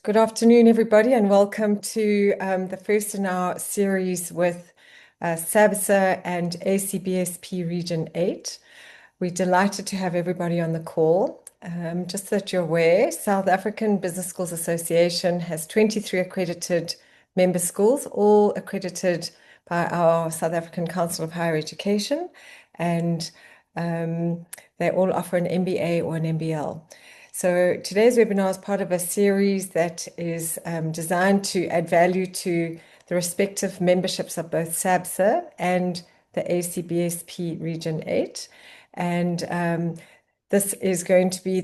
Good afternoon, everybody, and welcome to the first in our series with SABSA and ACBSP Region 8. We're delighted to have everybody on the call. Just so that you're aware, South African Business Schools Association has 23 accredited member schools, all accredited by our South African Council of Higher Education, and they all offer an MBA or an MBL. So today's webinar is part of a series that is designed to add value to the respective memberships of both SABSA and the ACBSP Region 8. And the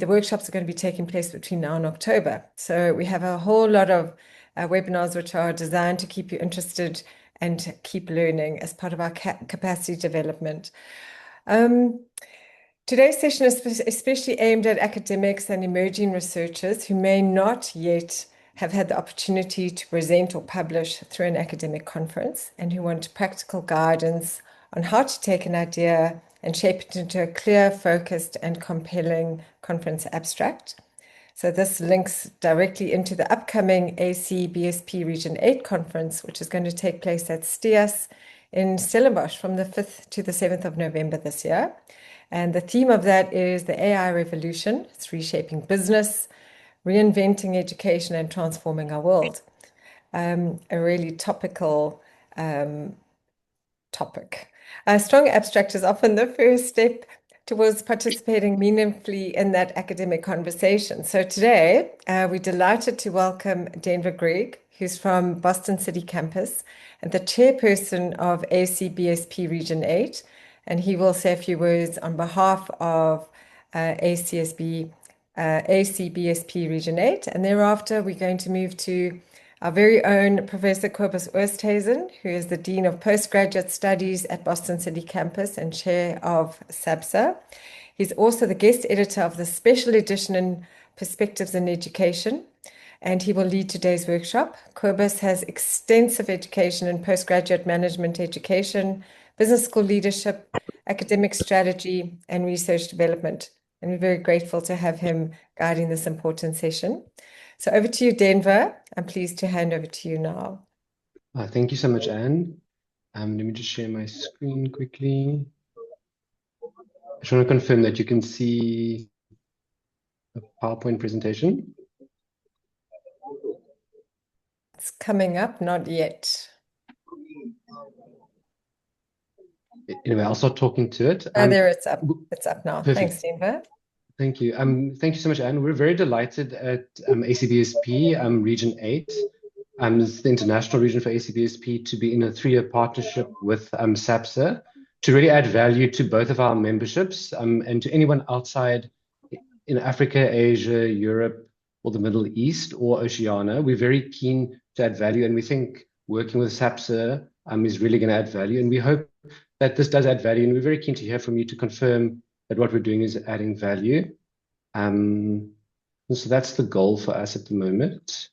workshops are going to be taking place between now and October. So we have a whole lot of webinars which are designed to keep you interested and keep learning as part of our capacity development. Today's session is especially aimed at academics and emerging researchers who may not yet have had the opportunity to present or publish through an academic conference and who want practical guidance on how to take an idea and shape it into a clear, focused, and compelling conference abstract. So this links directly into the upcoming ACBSP Region 8 conference, which is going to take place at STIAS in Stellenbosch from the 5th to the 7th of November this year. And the theme of that is the AI revolution. It's reshaping business, reinventing education, and transforming our world. A really topical topic. A strong abstract is often the first step towards participating meaningfully in that academic conversation. So today, we're delighted to welcome Denver Gregg, who's from Boston City campus and the chairperson of ACBSP Region 8. And he will say a few words on behalf of ACBSP Region 8. And thereafter, we're going to move to our very own Professor Cobus Oosthuizen, who is the Dean of Postgraduate Studies at Boston City campus and Chair of SABSA. He's also the guest editor of the special edition in Perspectives in Education, and he will lead today's workshop. Cobus has extensive education in postgraduate management education, business school leadership, academic strategy, and research development. And we're very grateful to have him guiding this important session. So over to you, Denver. I'm pleased to hand over to you now. Thank you so much, Anne. Let me just share my screen quickly. I just want to confirm that you can see the PowerPoint presentation. It's coming up, not yet. Anyway, I'll start talking to it. There it's up. It's up now. Perfect. Thanks, Denver. Thank you. Thank you so much, Anne. We're very delighted at ACBSP Region 8. It's the international region for ACBSP to be in a 3-year partnership with SABSA to really add value to both of our memberships and to anyone outside in Africa, Asia, Europe, or the Middle East or Oceania. We're very keen to add value, and we think working with SABSA is really going to add value. And we hope that this does add value, and we're very keen to hear from you to confirm that what we're doing is adding value. So that's the goal for us at the moment.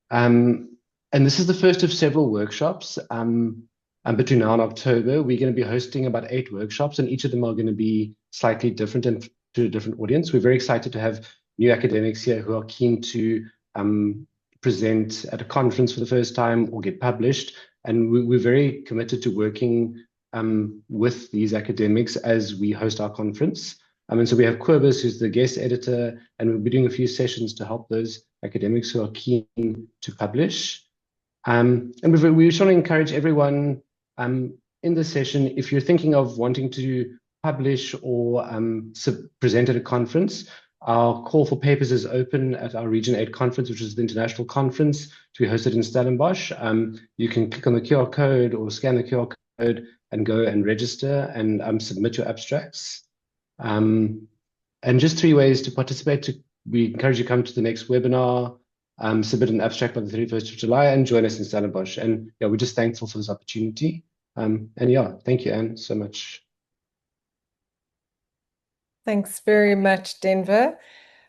And this is the first of several workshops. Between now and October, we're going to be hosting about 8 workshops, and each of them are going to be slightly different and to a different audience. We're very excited to have new academics here who are keen to present at a conference for the first time or get published. And we're very committed to working with these academics as we host our conference. And so we have Cobus, who's the guest editor, and we'll be doing a few sessions to help those academics who are keen to publish. And we just want to encourage everyone in this session, if you're thinking of wanting to publish or present at a conference, our call for papers is open at our Region 8 conference, which is the international conference to be hosted in Stellenbosch. You can click on the QR code or scan the QR code and go and register and submit your abstracts. And just 3 ways to participate. We encourage you to come to the next webinar, submit an abstract by the 31st of July, and join us in Stellenbosch. And yeah, we're just thankful for this opportunity. And yeah, thank you, Anne, so much. Thanks very much, Denver.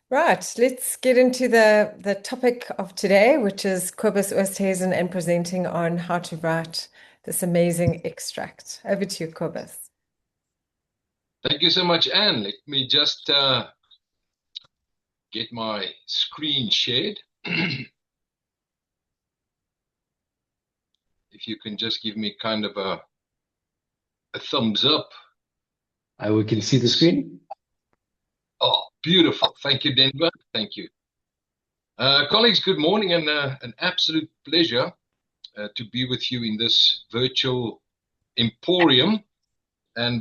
Right, let's get into the topic of today, which is Cobus Oosthuizen and presenting on how to write this amazing extract. Over to you, Cobus. Thank you so much, Anne. Let me just get my screen shared. If you can just give me kind of a thumbs up. We can see the screen. Oh, beautiful. Thank you, Denver. Thank you. Colleagues, good morning, and an absolute pleasure to be with you in this virtual emporium and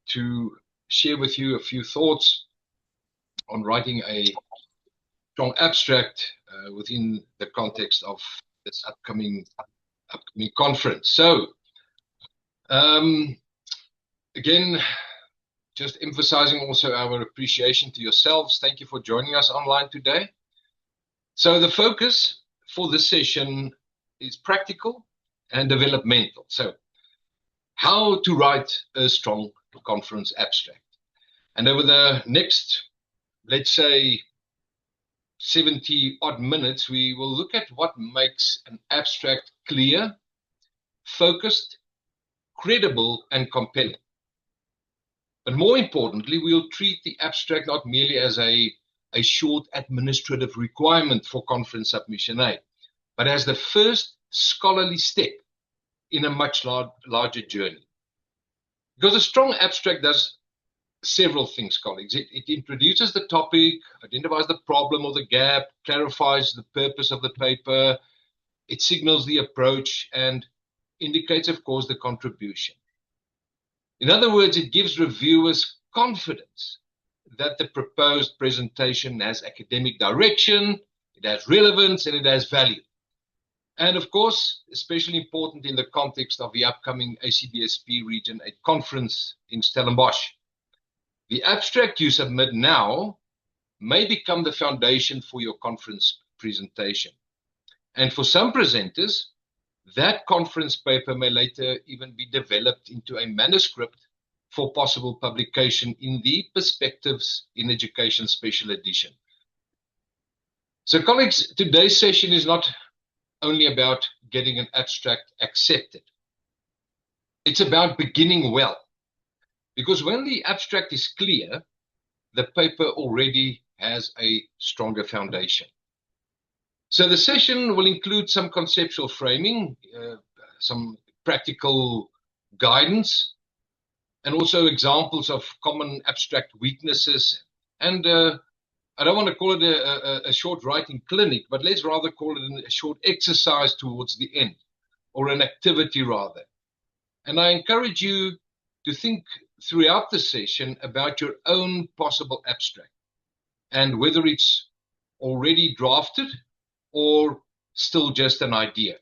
to share with you a few thoughts on writing a strong abstract within the context of this upcoming conference. So, again, just emphasizing also our appreciation to yourselves. Thank you for joining us online today. So the focus for this session is practical and developmental. So how to write a strong conference abstract. And over the next, let's say, 70 odd minutes, we will look at what makes an abstract clear, focused, credible, and compelling. But more importantly, we'll treat the abstract not merely as a short administrative requirement for conference submission aid, but as the first scholarly step in a much larger journey. Because a strong abstract does several things, colleagues. It introduces the topic, identifies the problem or the gap, clarifies the purpose of the paper, it signals the approach, and indicates, of course, the contribution. In other words, it gives reviewers confidence that the proposed presentation has academic direction, it has relevance, and it has value. And of course, especially important in the context of the upcoming ACBSP Region 8 conference in Stellenbosch. The abstract you submit now may become the foundation for your conference presentation. And for some presenters, that conference paper may later even be developed into a manuscript for possible publication in the Perspectives in Education Special Edition. So colleagues, today's session is not only about getting an abstract accepted. It's about beginning well. Because when the abstract is clear, the paper already has a stronger foundation. So the session will include some conceptual framing, some practical guidance, and also examples of common abstract weaknesses. And I don't want to call it a short writing clinic, but let's rather call it a short exercise towards the end, or an activity rather. And I encourage you to think throughout the session about your own possible abstract and whether it's already drafted or still just an idea.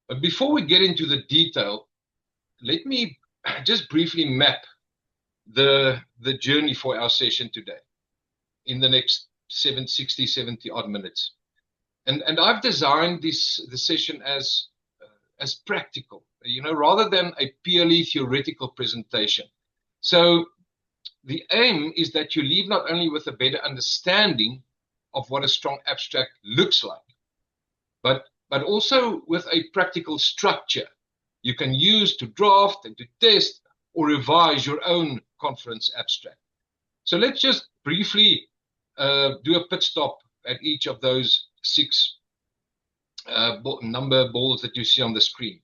But before we get into the detail, let me just briefly map the journey for our session today in the next 60, 70 odd minutes. And I've designed the session as practical, rather than a purely theoretical presentation. So the aim is that you leave not only with a better understanding of what a strong abstract looks like, but also with a practical structure you can use to draft and to test or revise your own conference abstract. So let's just briefly do a pit stop at each of those 6 number balls that you see on the screen.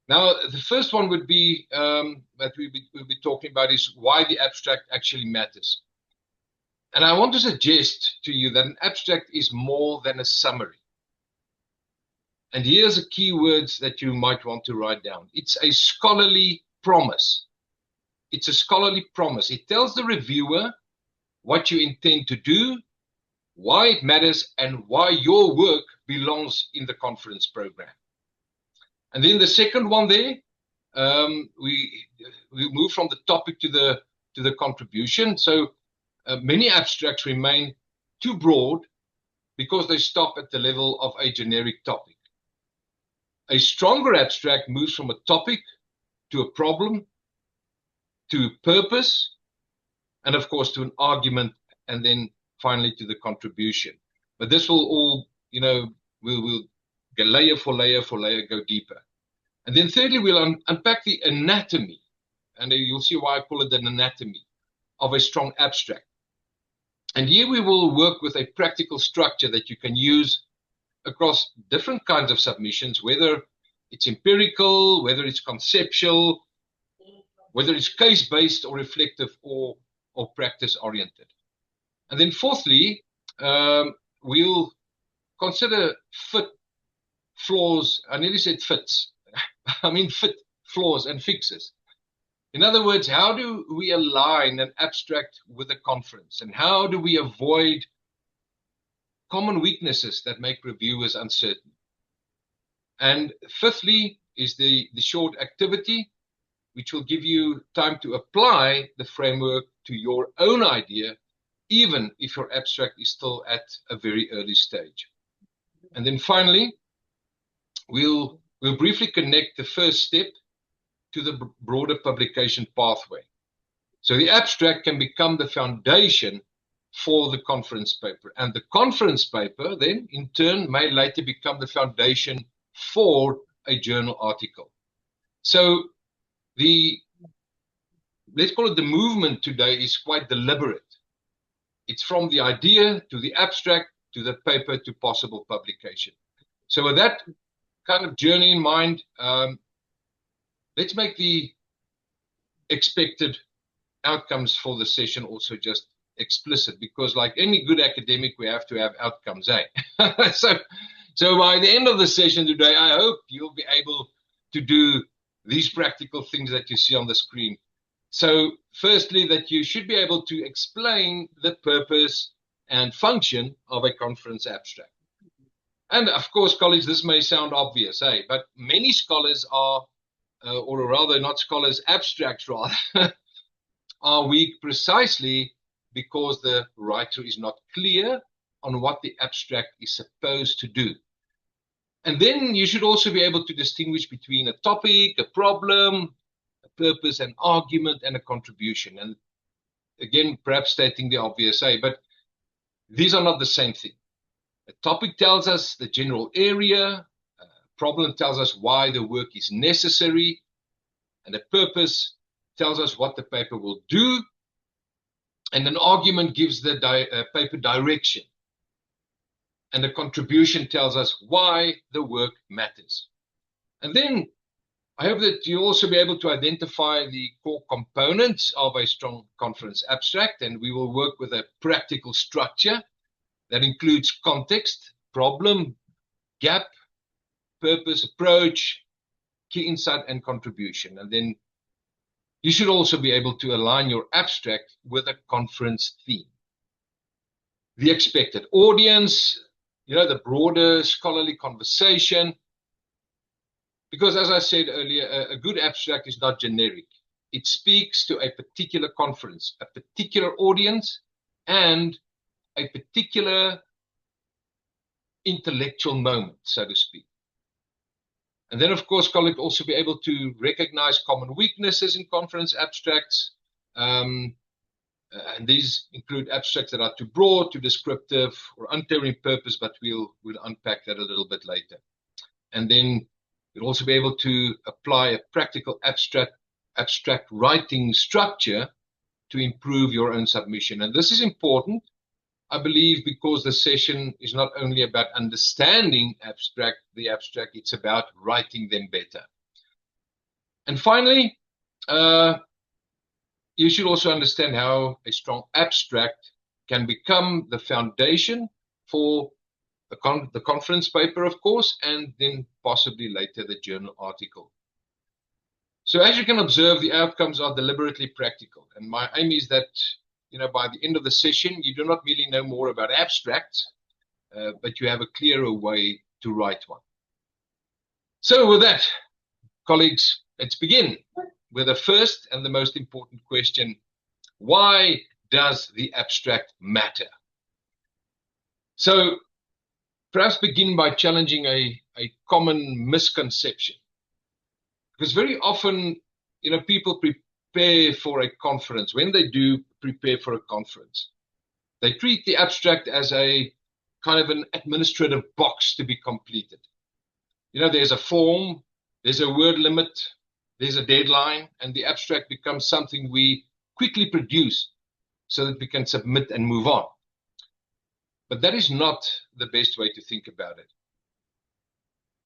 Now, the first one would be that we'll be talking about is why the abstract actually matters. And I want to suggest to you that an abstract is more than a summary. And here's the key words that you might want to write down. It's a scholarly promise. It's a scholarly promise. It tells the reviewer what you intend to do, why it matters, and why your work belongs in the conference program. And then the second one there, we move from the topic to the contribution. So many abstracts remain too broad because they stop at the level of a generic topic. A stronger abstract moves from a topic to a problem, to a purpose, and of course to an argument, and then finally to the contribution. But this will all, we'll get layer for layer for layer, go deeper. And then thirdly, we'll unpack the anatomy, and you'll see why I call it an anatomy of a strong abstract. And here we will work with a practical structure that you can use across different kinds of submissions, whether it's empirical, whether it's conceptual, whether it's case-based or reflective or practice-oriented. And then fourthly, we'll consider fit, flaws. I nearly said fits. I mean fit, flaws, and fixes. In other words, how do we align an abstract with a conference? And how do we avoid common weaknesses that make reviewers uncertain? And fifthly is the short activity, which will give you time to apply the framework to your own idea, even if your abstract is still at a very early stage. And then finally, we'll briefly connect the first step to the broader publication pathway. So the abstract can become the foundation for the conference paper, and the conference paper then in turn may later become the foundation for a journal article. So let's call it the movement today is quite deliberate. It's from the idea to the abstract to the paper to possible publication. So with that kind of journey in mind, let's make the expected outcomes for the session also just explicit, because like any good academic, we have to have outcomes, eh? So by the end of the session today, I hope you'll be able to do these practical things that you see on the screen. So firstly, that you should be able to explain the purpose and function of a conference abstract. And of course, colleagues, this may sound obvious, eh? But many scholars are, or rather not scholars, abstracts rather, are weak precisely because the writer is not clear on what the abstract is supposed to do. And then you should also be able to distinguish between a topic, a problem, a purpose, an argument, and a contribution. And again, perhaps stating the obvious, but these are not the same thing. A topic tells us the general area, a problem tells us why the work is necessary, and a purpose tells us what the paper will do, and an argument gives the paper direction. And the contribution tells us why the work matters. And then I hope that you'll also be able to identify the core components of a strong conference abstract, and we will work with a practical structure that includes context, problem, gap, purpose, approach, key insight, and contribution. And then you should also be able to align your abstract with a conference theme. The expected audience, the broader scholarly conversation. Because as I said earlier, a good abstract is not generic. It speaks to a particular conference, a particular audience, and a particular intellectual moment, so to speak. And then, of course, colleagues also be able to recognize common weaknesses in conference abstracts. And these include abstracts that are too broad, too descriptive, or unclear in purpose, but we'll unpack that a little bit later. And then you'll also be able to apply a practical abstract writing structure to improve your own submission. And this is important, I believe, because the session is not only about understanding the abstract, it's about writing them better. And finally, you should also understand how a strong abstract can become the foundation for the conference paper, of course, and then possibly later the journal article. So as you can observe, the outcomes are deliberately practical. And my aim is that, by the end of the session, you do not merely know more about abstracts, but you have a clearer way to write one. So with that, colleagues, let's begin with the first and the most important question: why does the abstract matter? So perhaps begin by challenging a common misconception. Because very often, people prepare for a conference. When they do prepare for a conference, they treat the abstract as a kind of an administrative box to be completed. There's a form, there's a word limit, there's a deadline, and the abstract becomes something we quickly produce so that we can submit and move on. But that is not the best way to think about it.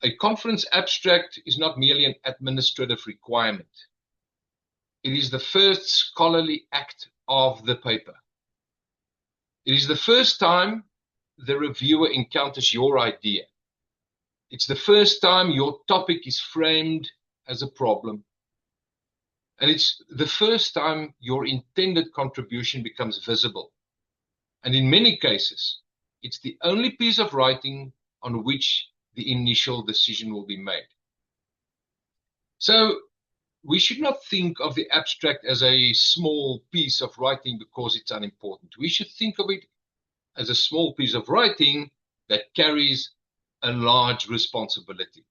A conference abstract is not merely an administrative requirement. It is the first scholarly act of the paper. It is the first time the reviewer encounters your idea. It's the first time your topic is framed as a problem. And it's the first time your intended contribution becomes visible. And in many cases, it's the only piece of writing on which the initial decision will be made. So we should not think of the abstract as a small piece of writing because it's unimportant. We should think of it as a small piece of writing that carries a large responsibility.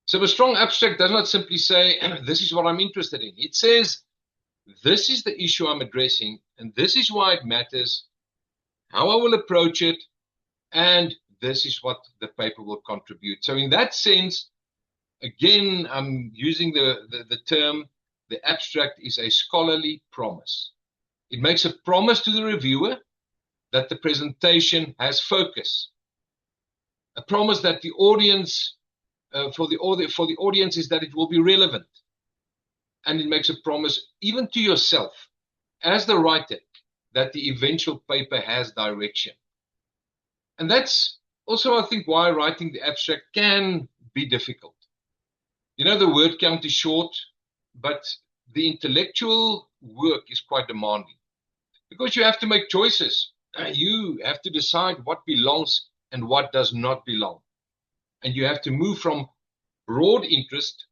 So a strong abstract does not simply say, this is what I'm interested in. It says, this is the issue I'm addressing, and this is why it matters, how I will approach it, and this is what the paper will contribute. So in that sense, again, I'm using the term, the abstract is a scholarly promise. It makes a promise to the reviewer that the presentation has focus. A promise that the audience, for the audience is that it will be relevant. And it makes a promise even to yourself, as the writer, that the eventual paper has direction. And that's also, I think, why writing the abstract can be difficult. You know, the word count is short, but the intellectual work is quite demanding. Because you have to make choices. You have to decide what belongs and what does not belong. And you have to move from broad interest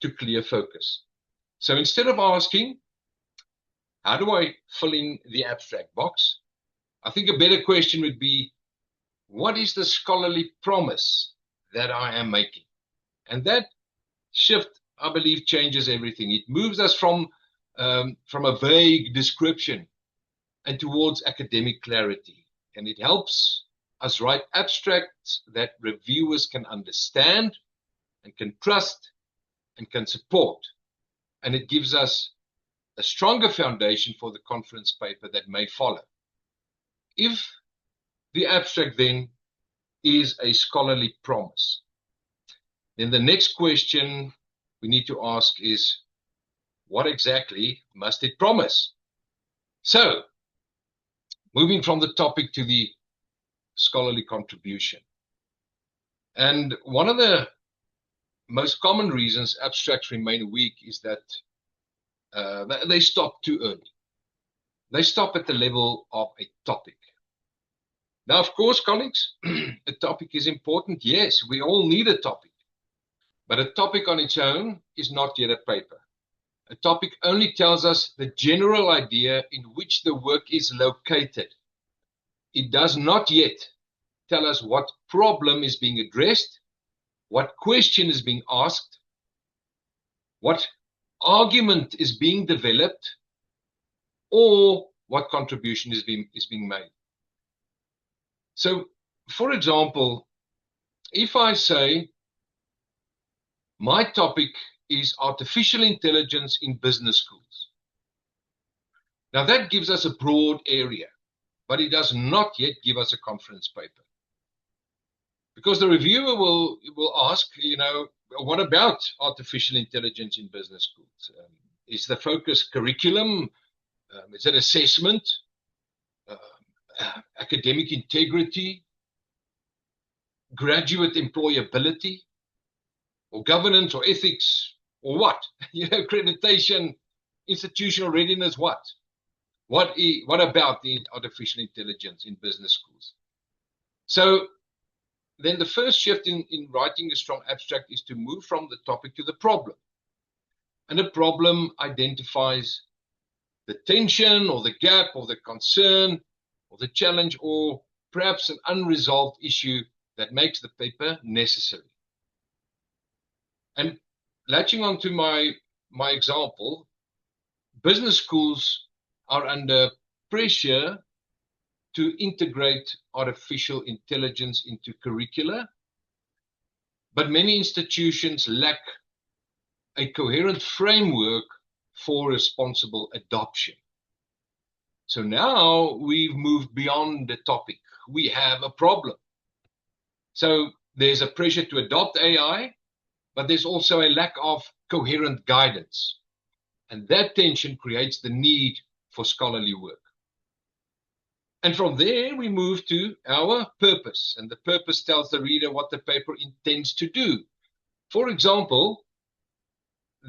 to clear focus. So instead of asking, how do I fill in the abstract box? I think a better question would be, what is the scholarly promise that I am making? And that shift, I believe, changes everything. It moves us from a vague description and towards academic clarity. And it helps us write abstracts that reviewers can understand and can trust and can support. And it gives us a stronger foundation for the conference paper that may follow. If the abstract then is a scholarly promise, then the next question we need to ask is, what exactly must it promise? So, moving from the topic to the scholarly contribution. And one of the most common reasons abstracts remain weak is that they stop too early. They stop at the level of a topic. Now, of course, colleagues, a topic is important. Yes, we all need a topic. But a topic on its own is not yet a paper. A topic only tells us the general idea in which the work is located. It does not yet tell us what problem is being addressed, what question is being asked, what argument is being developed, or what contribution is being made. So, for example, if I say, my topic is artificial intelligence in business schools. Now that gives us a broad area, but it does not yet give us a conference paper. Because the reviewer will ask, you know, what about artificial intelligence in business schools? Is the focus curriculum? Is it assessment? Academic integrity? Graduate employability? Or governance or ethics? Or what? You know, accreditation, institutional readiness, what? What about the artificial intelligence in business schools? So then the first shift in writing a strong abstract is to move from the topic to the problem. And the problem identifies the tension or the gap or the concern or the challenge or perhaps an unresolved issue that makes the paper necessary. And latching on to my example, business schools are under pressure to integrate artificial intelligence into curricula, but many institutions lack a coherent framework for responsible adoption. So now we've moved beyond the topic. We have a problem. So there's a pressure to adopt AI, but there's also a lack of coherent guidance. And that tension creates the need for scholarly work. And from there, we move to our purpose. And the purpose tells the reader what the paper intends to do. For example,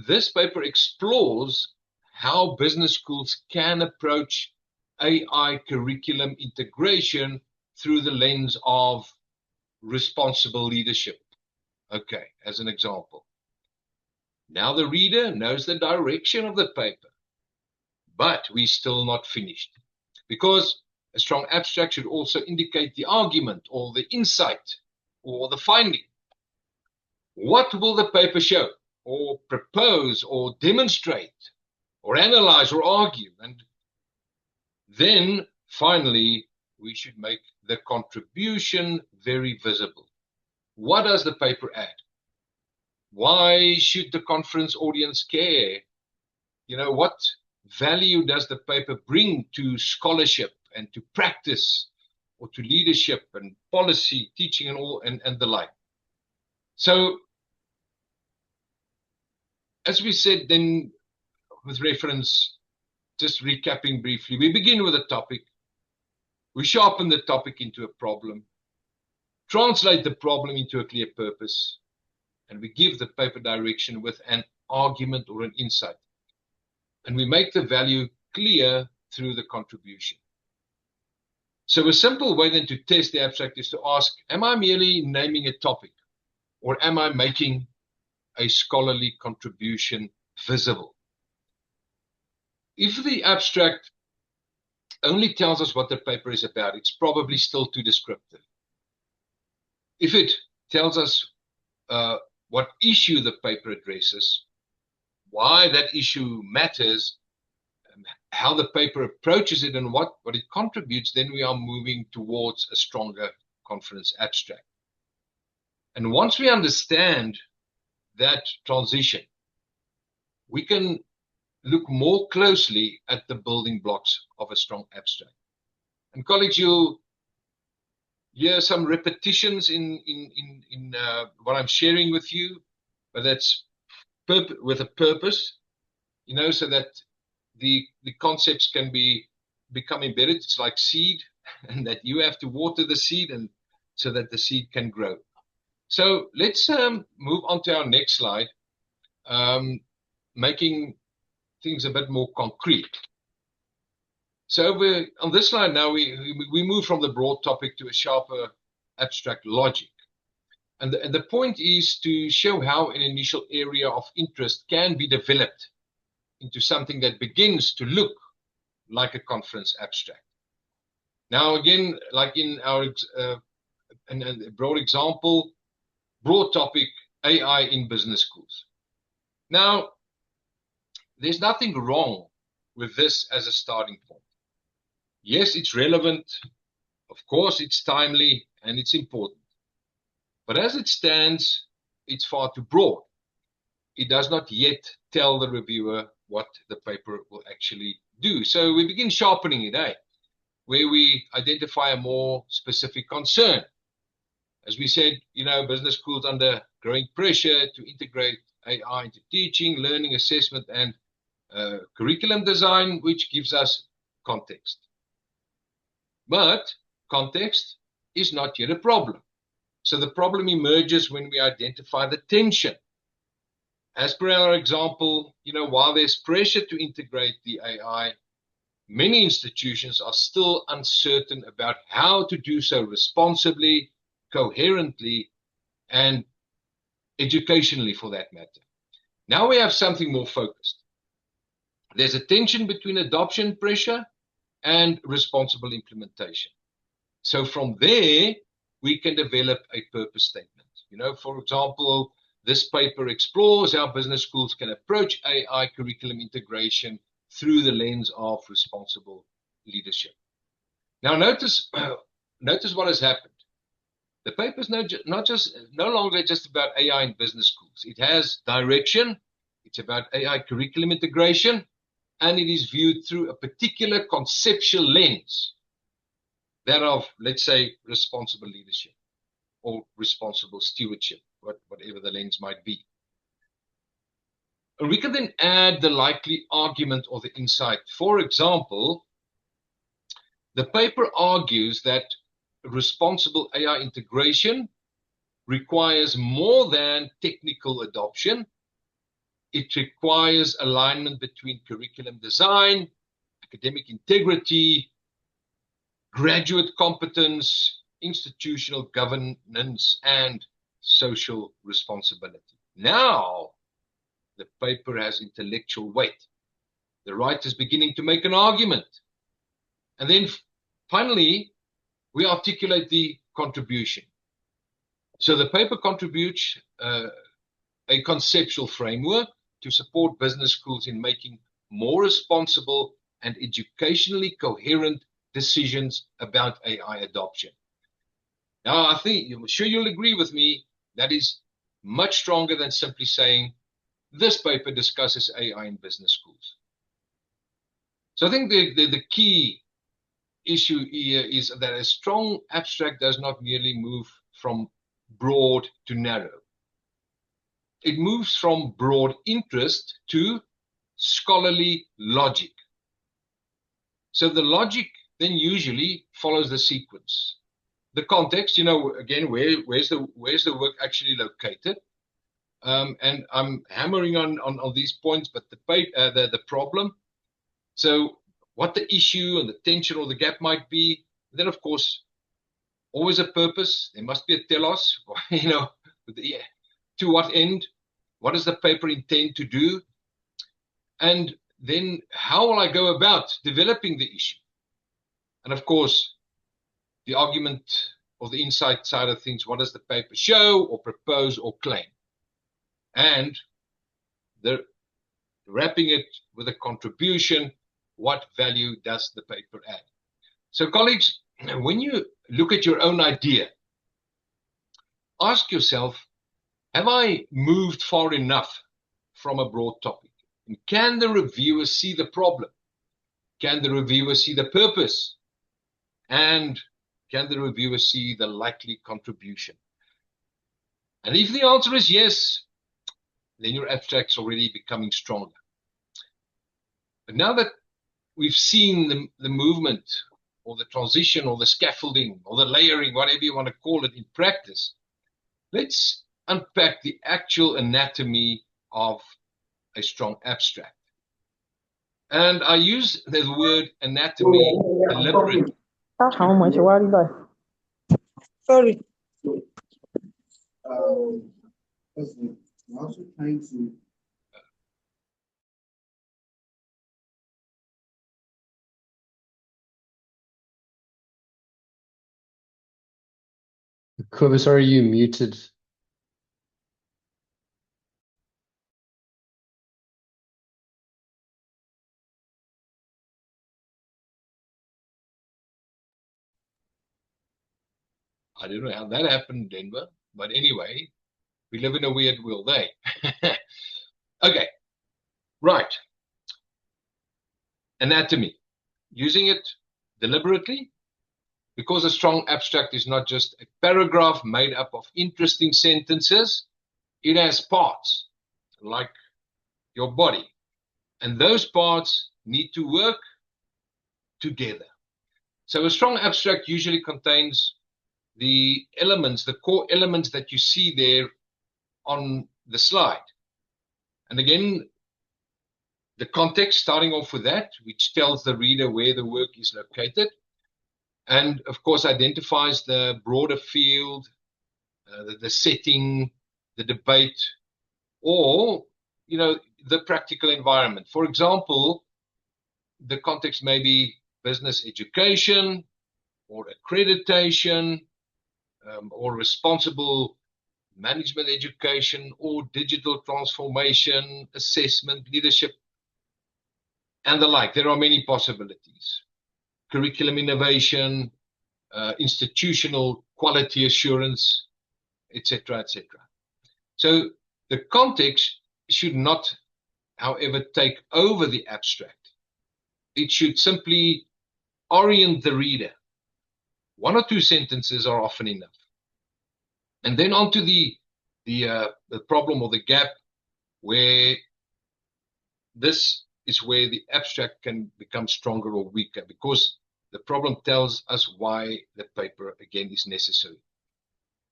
this paper explores how business schools can approach AI curriculum integration through the lens of responsible leadership. Okay, as an example. Now the reader knows the direction of the paper, but we're still not finished, because a strong abstract should also indicate the argument or the insight or the finding. What will the paper show or propose or demonstrate or analyze or argue? And then finally, we should make the contribution very visible. What does the paper add? Why should the conference audience care? What value does the paper bring to scholarship and to practice, or to leadership and policy, teaching and all and the like? So, as we said then, with reference, just recapping briefly, we begin with a topic, we sharpen the topic into a problem, translate the problem into a clear purpose, and we give the paper direction with an argument or an insight. And we make the value clear through the contribution. So a simple way then to test the abstract is to ask, am I merely naming a topic, or am I making a scholarly contribution visible? If the abstract only tells us what the paper is about, it's probably still too descriptive. If it tells us what issue the paper addresses, why that issue matters, how the paper approaches it, and what it contributes, then we are moving towards a stronger conference abstract. And once we understand that transition, we can look more closely at the building blocks of a strong abstract. And colleagues, you'll hear some repetitions in what I'm sharing with you, but that's with a purpose, so that the concepts can become embedded. It's like seed, and that you have to water the seed, and so that the seed can grow. So let's move on to our next slide, making things a bit more concrete. So on this slide now, we move from the broad topic to a sharper abstract logic. And the point is to show how an initial area of interest can be developed into something that begins to look like a conference abstract. Now, again, like in our broad example, broad topic, AI in business schools. Now, there's nothing wrong with this as a starting point. Yes, it's relevant. Of course, it's timely and it's important. But as it stands, it's far too broad. It does not yet tell the reviewer what the paper will actually do. So we begin sharpening it, where we identify a more specific concern. As we said, business schools under growing pressure to integrate AI into teaching, learning, assessment, and curriculum design, which gives us context. But context is not yet a problem. So the problem emerges when we identify the tension. As per our example, while there's pressure to integrate the AI, many institutions are still uncertain about how to do so responsibly, coherently, and educationally, for that matter. Now we have something more focused. There's a tension between adoption pressure and responsible implementation. So from there, we can develop a purpose statement. For example, this paper explores how business schools can approach AI curriculum integration through the lens of responsible leadership. Now, notice what has happened. The paper is no longer just about AI in business schools. It has direction. It's about AI curriculum integration. and it is viewed through a particular conceptual lens, that of, let's say, responsible leadership or responsible stewardship, whatever the lens might be. And we can then add the likely argument or the insight. For example, the paper argues that responsible AI integration requires more than technical adoption. It requires alignment between curriculum design, academic integrity, graduate competence, institutional governance, and social responsibility. Now, the paper has intellectual weight. The writer is beginning to make an argument. And then finally, we articulate the contribution. So the paper contributes a conceptual framework to support business schools in making more responsible and educationally coherent decisions about AI adoption. Now, I'm sure you'll agree with me, that is much stronger than simply saying, this paper discusses AI in business schools. So I think the key issue here is that a strong abstract does not merely move from broad to narrow. It moves from broad interest to scholarly logic. So the logic then usually follows the sequence. The context, again, where's the work actually located? And I'm hammering on these points, but the problem. So what the issue and the tension or the gap might be. And then, of course, always a purpose. There must be a telos, to what end? What does the paper intend to do? And then how will I go about developing the issue? And of course, the argument or the insight side of things, what does the paper show or propose or claim? And wrapping it with a contribution, what value does the paper add? So colleagues, when you look at your own idea, ask yourself, have I moved far enough from a broad topic? And can the reviewer see the problem? Can the reviewer see the purpose? And can the reviewer see the likely contribution? And if the answer is yes, then your abstract's already becoming stronger. But now that we've seen the movement or the transition or the scaffolding or the layering, whatever you want to call it in practice, let's unpack the actual anatomy of a strong abstract. And I use the word anatomy deliberately. How much water left? Sorry. Also trying to Kobus, are you muted? I don't know how that happened in Denver, but anyway, we live in a weird world, eh? Okay, right. Anatomy. Using it deliberately, because a strong abstract is not just a paragraph made up of interesting sentences. It has parts, like your body. And those parts need to work together. So a strong abstract usually contains the elements, the core elements that you see there on the slide. And again, the context, starting off with that, which tells the reader where the work is located. And of course, identifies the broader field, the setting, the debate, or, the practical environment. For example, the context may be business education or accreditation, or responsible management education, or digital transformation, assessment, leadership, and the like. There are many possibilities. Curriculum innovation, institutional quality assurance, etc., etc. So the context should not, however, take over the abstract. it should simply orient the reader. 1 or 2 sentences are often enough. And then onto the problem or the gap, where this is where the abstract can become stronger or weaker, because the problem tells us why the paper, again, is necessary.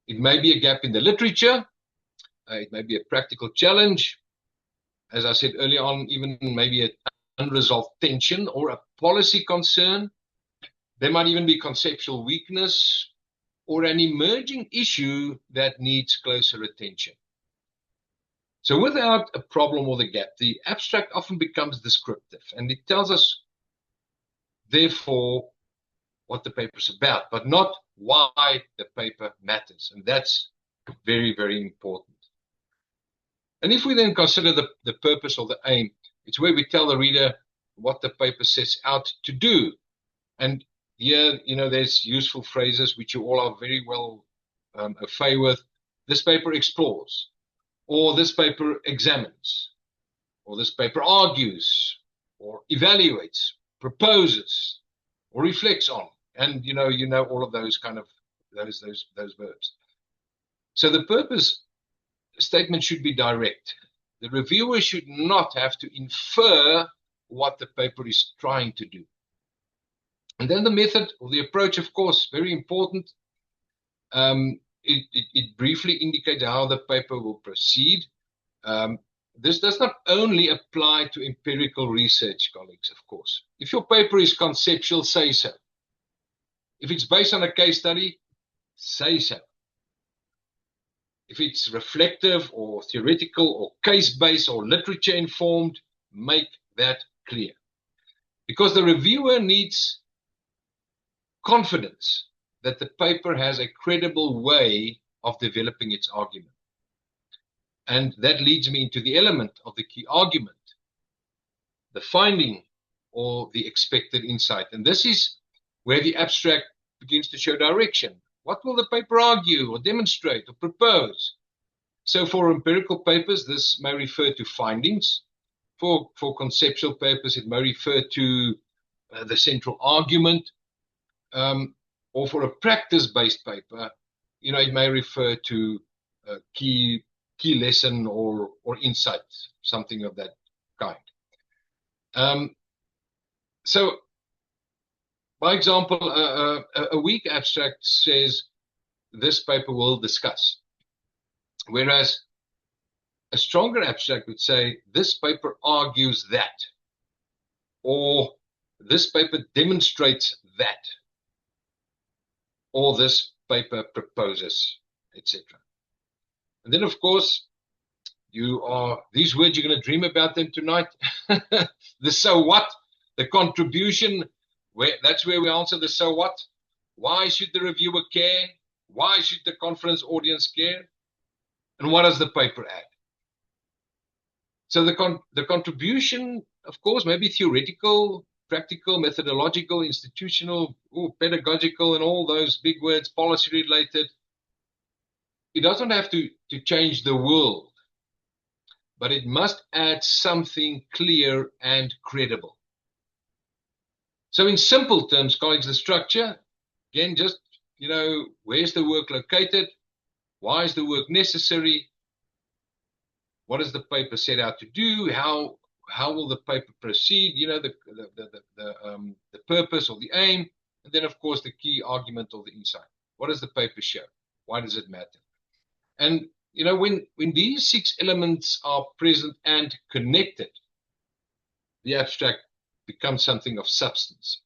It may be a gap in the literature. It may be a practical challenge. As I said earlier on, even maybe an unresolved tension or a policy concern. There might even be conceptual weakness or an emerging issue that needs closer attention. So without a problem or the gap, the abstract often becomes descriptive, and it tells us, therefore, what the paper is about, but not why the paper matters. And that's very, very important. And if we then consider the purpose or the aim, it's where we tell the reader what the paper sets out to do. And here, there's useful phrases which you all are very well au fait with. This paper explores, or this paper examines, or this paper argues, or evaluates, proposes, or reflects on. And you know all of those kind of those verbs. So the purpose statement should be direct. The reviewer should not have to infer what the paper is trying to do. And then the method or the approach, of course, very important. It briefly indicates how the paper will proceed. This does not only apply to empirical research, colleagues, of course. If your paper is conceptual, say so. If it's based on a case study, say so. If it's reflective or theoretical or case-based or literature-informed, make that clear. Because the reviewer needs confidence that the paper has a credible way of developing its argument. And that leads me into the element of the key argument, the finding or the expected insight. And this is where the abstract begins to show direction. What will the paper argue or demonstrate or propose? So for empirical papers, this may refer to findings. For conceptual papers, it may refer to the central argument. Or for a practice-based paper, it may refer to a key lesson or insight, something of that kind. So, by example, a weak abstract says this paper will discuss, whereas a stronger abstract would say this paper argues that, or this paper demonstrates that, or this paper proposes, etc. And then, of course, these words, you're going to dream about them tonight. The so what, the contribution, that's where we answer the so what. Why should the reviewer care? Why should the conference audience care? And what does the paper add? So the contribution, of course, may be theoretical, practical, methodological, institutional, pedagogical, and all those big words, policy related. It doesn't have to change the world, but it must add something clear and credible. So in simple terms, colleagues, the structure, again, just, where's the work located? Why is the work necessary? What does the paper set out to do? How will the paper proceed? The purpose or the aim, and then of course the key argument or the insight. What does the paper show? Why does it matter? And when these 6 elements are present and connected, the abstract becomes something of substance.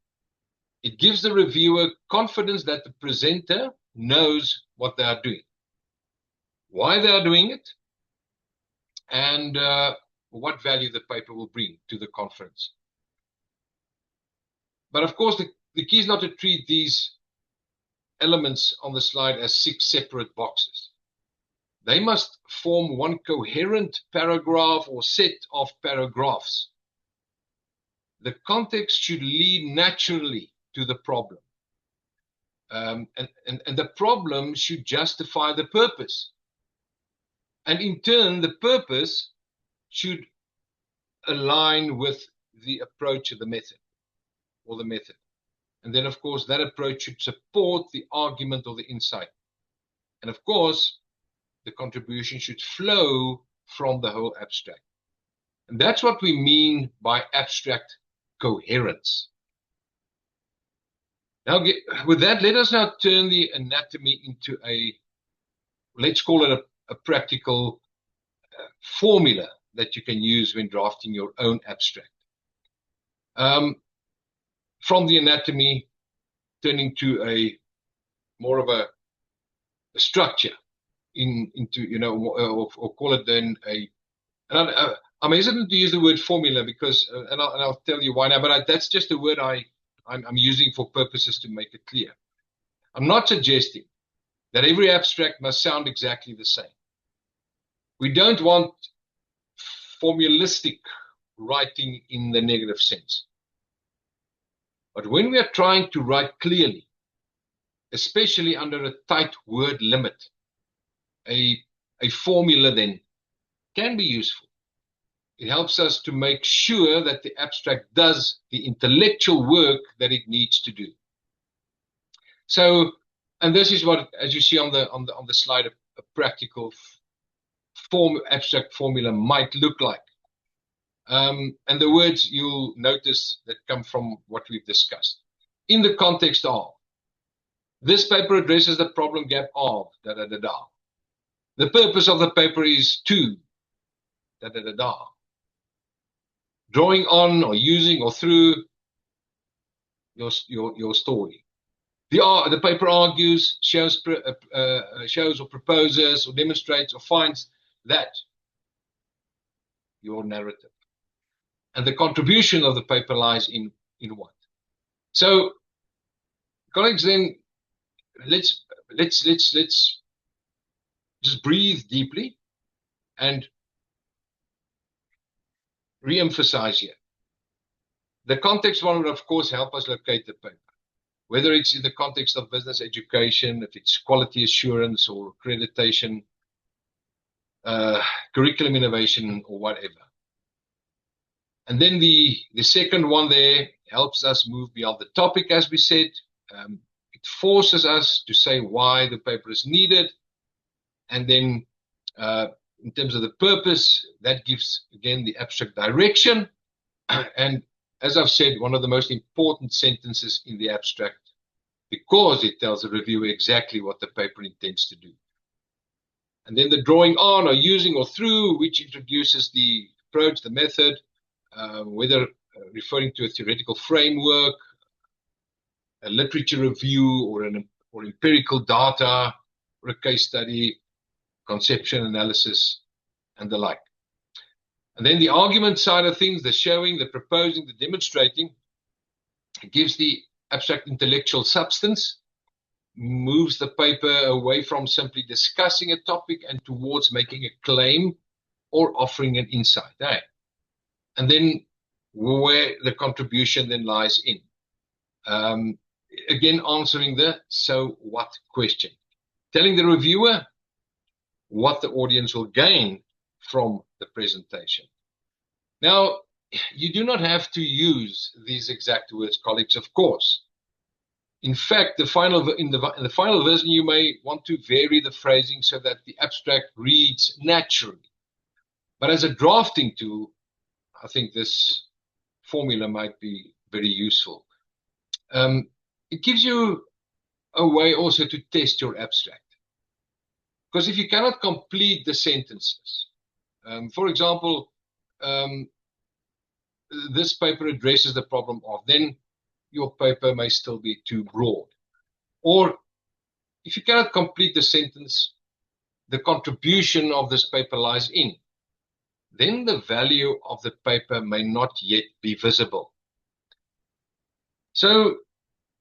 It gives the reviewer confidence that the presenter knows what they are doing, why they are doing it, and what value the paper will bring to the conference. But of course, the key is not to treat these elements on the slide as 6 separate boxes. They must form one coherent paragraph or set of paragraphs. The context should lead naturally to the problem. And the problem should justify the purpose. And in turn, the purpose should align with the approach of the method. or the method. And then, of course, that approach should support the argument or the insight. And of course, the contribution should flow from the whole abstract. And that's what we mean by abstract coherence. Now, with that, let us now turn the anatomy into let's call it a practical formula that you can use when drafting your own abstract. From the anatomy, turning to more of a structure into, or call it then I'm hesitant to use the word formula because, and I'll tell you why now, but that's just a word I'm using for purposes to make it clear. I'm not suggesting that every abstract must sound exactly the same. We don't want formulistic writing in the negative sense. But when we are trying to write clearly, especially under a tight word limit, a formula then can be useful. It helps us to make sure that the abstract does the intellectual work that it needs to do. So, and this is what, as you see on the slide, a practical abstract formula might look like. And the words you'll notice that come from what we've discussed. In the context of, this paper addresses the problem gap of, da-da-da-da. The purpose of the paper is to, da-da-da-da. Drawing on or using or through your story. The paper argues, shows or proposes or demonstrates or finds that your narrative. And the contribution of the paper lies in what? So, colleagues, then let's just breathe deeply and re-emphasize here. The context one would, of course, help us locate the paper, whether it's in the context of business education, if it's quality assurance or accreditation, curriculum innovation, or whatever. And then the second one there helps us move beyond the topic, as we said. It forces us to say why the paper is needed. And then in terms of the purpose, that gives, again, the abstract direction. And as I've said, one of the most important sentences in the abstract, because it tells the reviewer exactly what the paper intends to do. And then the drawing on or using or through, which introduces the approach, the method, whether referring to a theoretical framework, a literature review, or empirical data, or a case study, conception analysis, and the like. And then the argument side of things, the showing, the proposing, the demonstrating, it gives the abstract intellectual substance, moves the paper away from simply discussing a topic and towards making a claim or offering an insight. Right? And then where the contribution then lies in. Again, answering the so what question. Telling the reviewer what the audience will gain from the presentation. Now, you do not have to use these exact words, colleagues, of course. In fact, in the final version, you may want to vary the phrasing so that the abstract reads naturally. But as a drafting tool, I think this formula might be very useful. It gives you a way also to test your abstract. Because if you cannot complete the sentences, for example, this paper addresses the problem of, then your paper may still be too broad. Or if you cannot complete the sentence, the contribution of this paper lies in, then the value of the paper may not yet be visible. So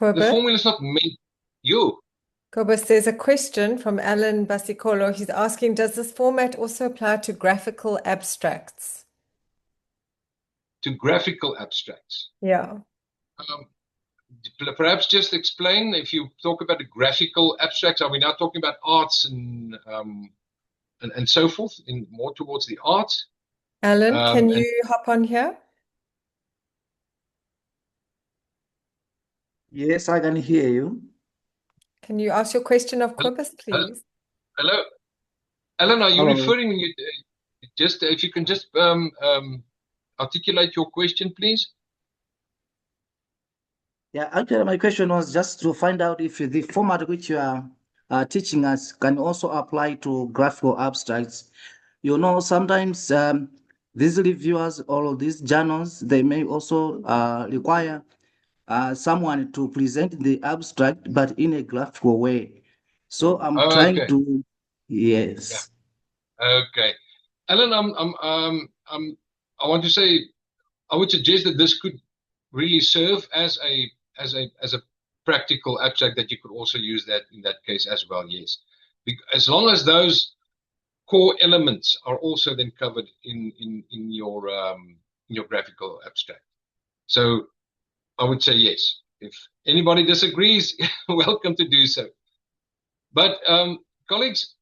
the formula is not meant you. Cobus, there's a question from Alan Basikolo. He's asking, does this format also apply to graphical abstracts? To graphical abstracts? Yeah. Perhaps just explain, if you talk about the graphical abstracts, are we now talking about arts and so forth, more towards the arts? Alan, can you hop on here? Yes, I can hear you. Can you ask your question of Hello, Cobus, hello, please? hello. Alan, are you Hello. referring you just if you can just articulate your question, please? Yeah, actually, my question was just to find out if the format which you are teaching us can also apply to graphical abstracts. You know, sometimes these reviewers or these journals, they may also require someone to present the abstract, but in a graphical way. So I'm trying Okay, to, yeah, yes. okay. Alan, I want to say I would suggest that this could really serve as a practical abstract that you could also use that in that case as well. Yes, as long as those core elements are also then covered in your graphical abstract. So I would say yes. If anybody disagrees, welcome to do so. But colleagues,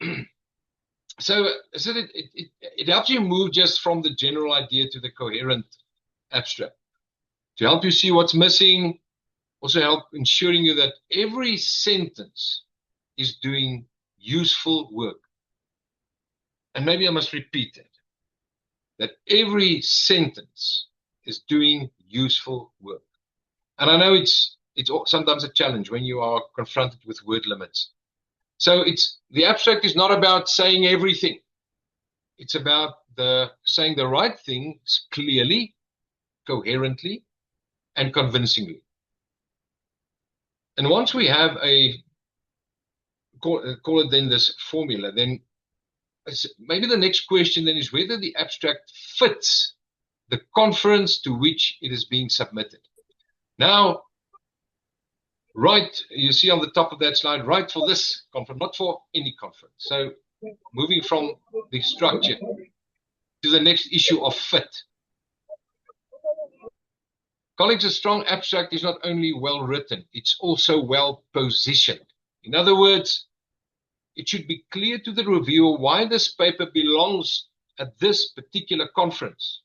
so it helps you move just from the general idea to the coherent abstract to help you see what's missing, also help ensuring you that every sentence is doing useful work. And maybe I must repeat it, that every sentence is doing useful work. And I know it's sometimes a challenge when you are confronted with word limits. So the abstract is not about saying everything. It's about saying the right things clearly, coherently, and convincingly. And once we have call it then this formula, then maybe the next question then is whether the abstract fits the conference to which it is being submitted. Now, you see on the top of that slide, right for this conference, not for any conference. So moving from the structure to the next issue of fit. Colleagues, a strong abstract is not only well written, it's also well positioned. In other words, it should be clear to the reviewer why this paper belongs at this particular conference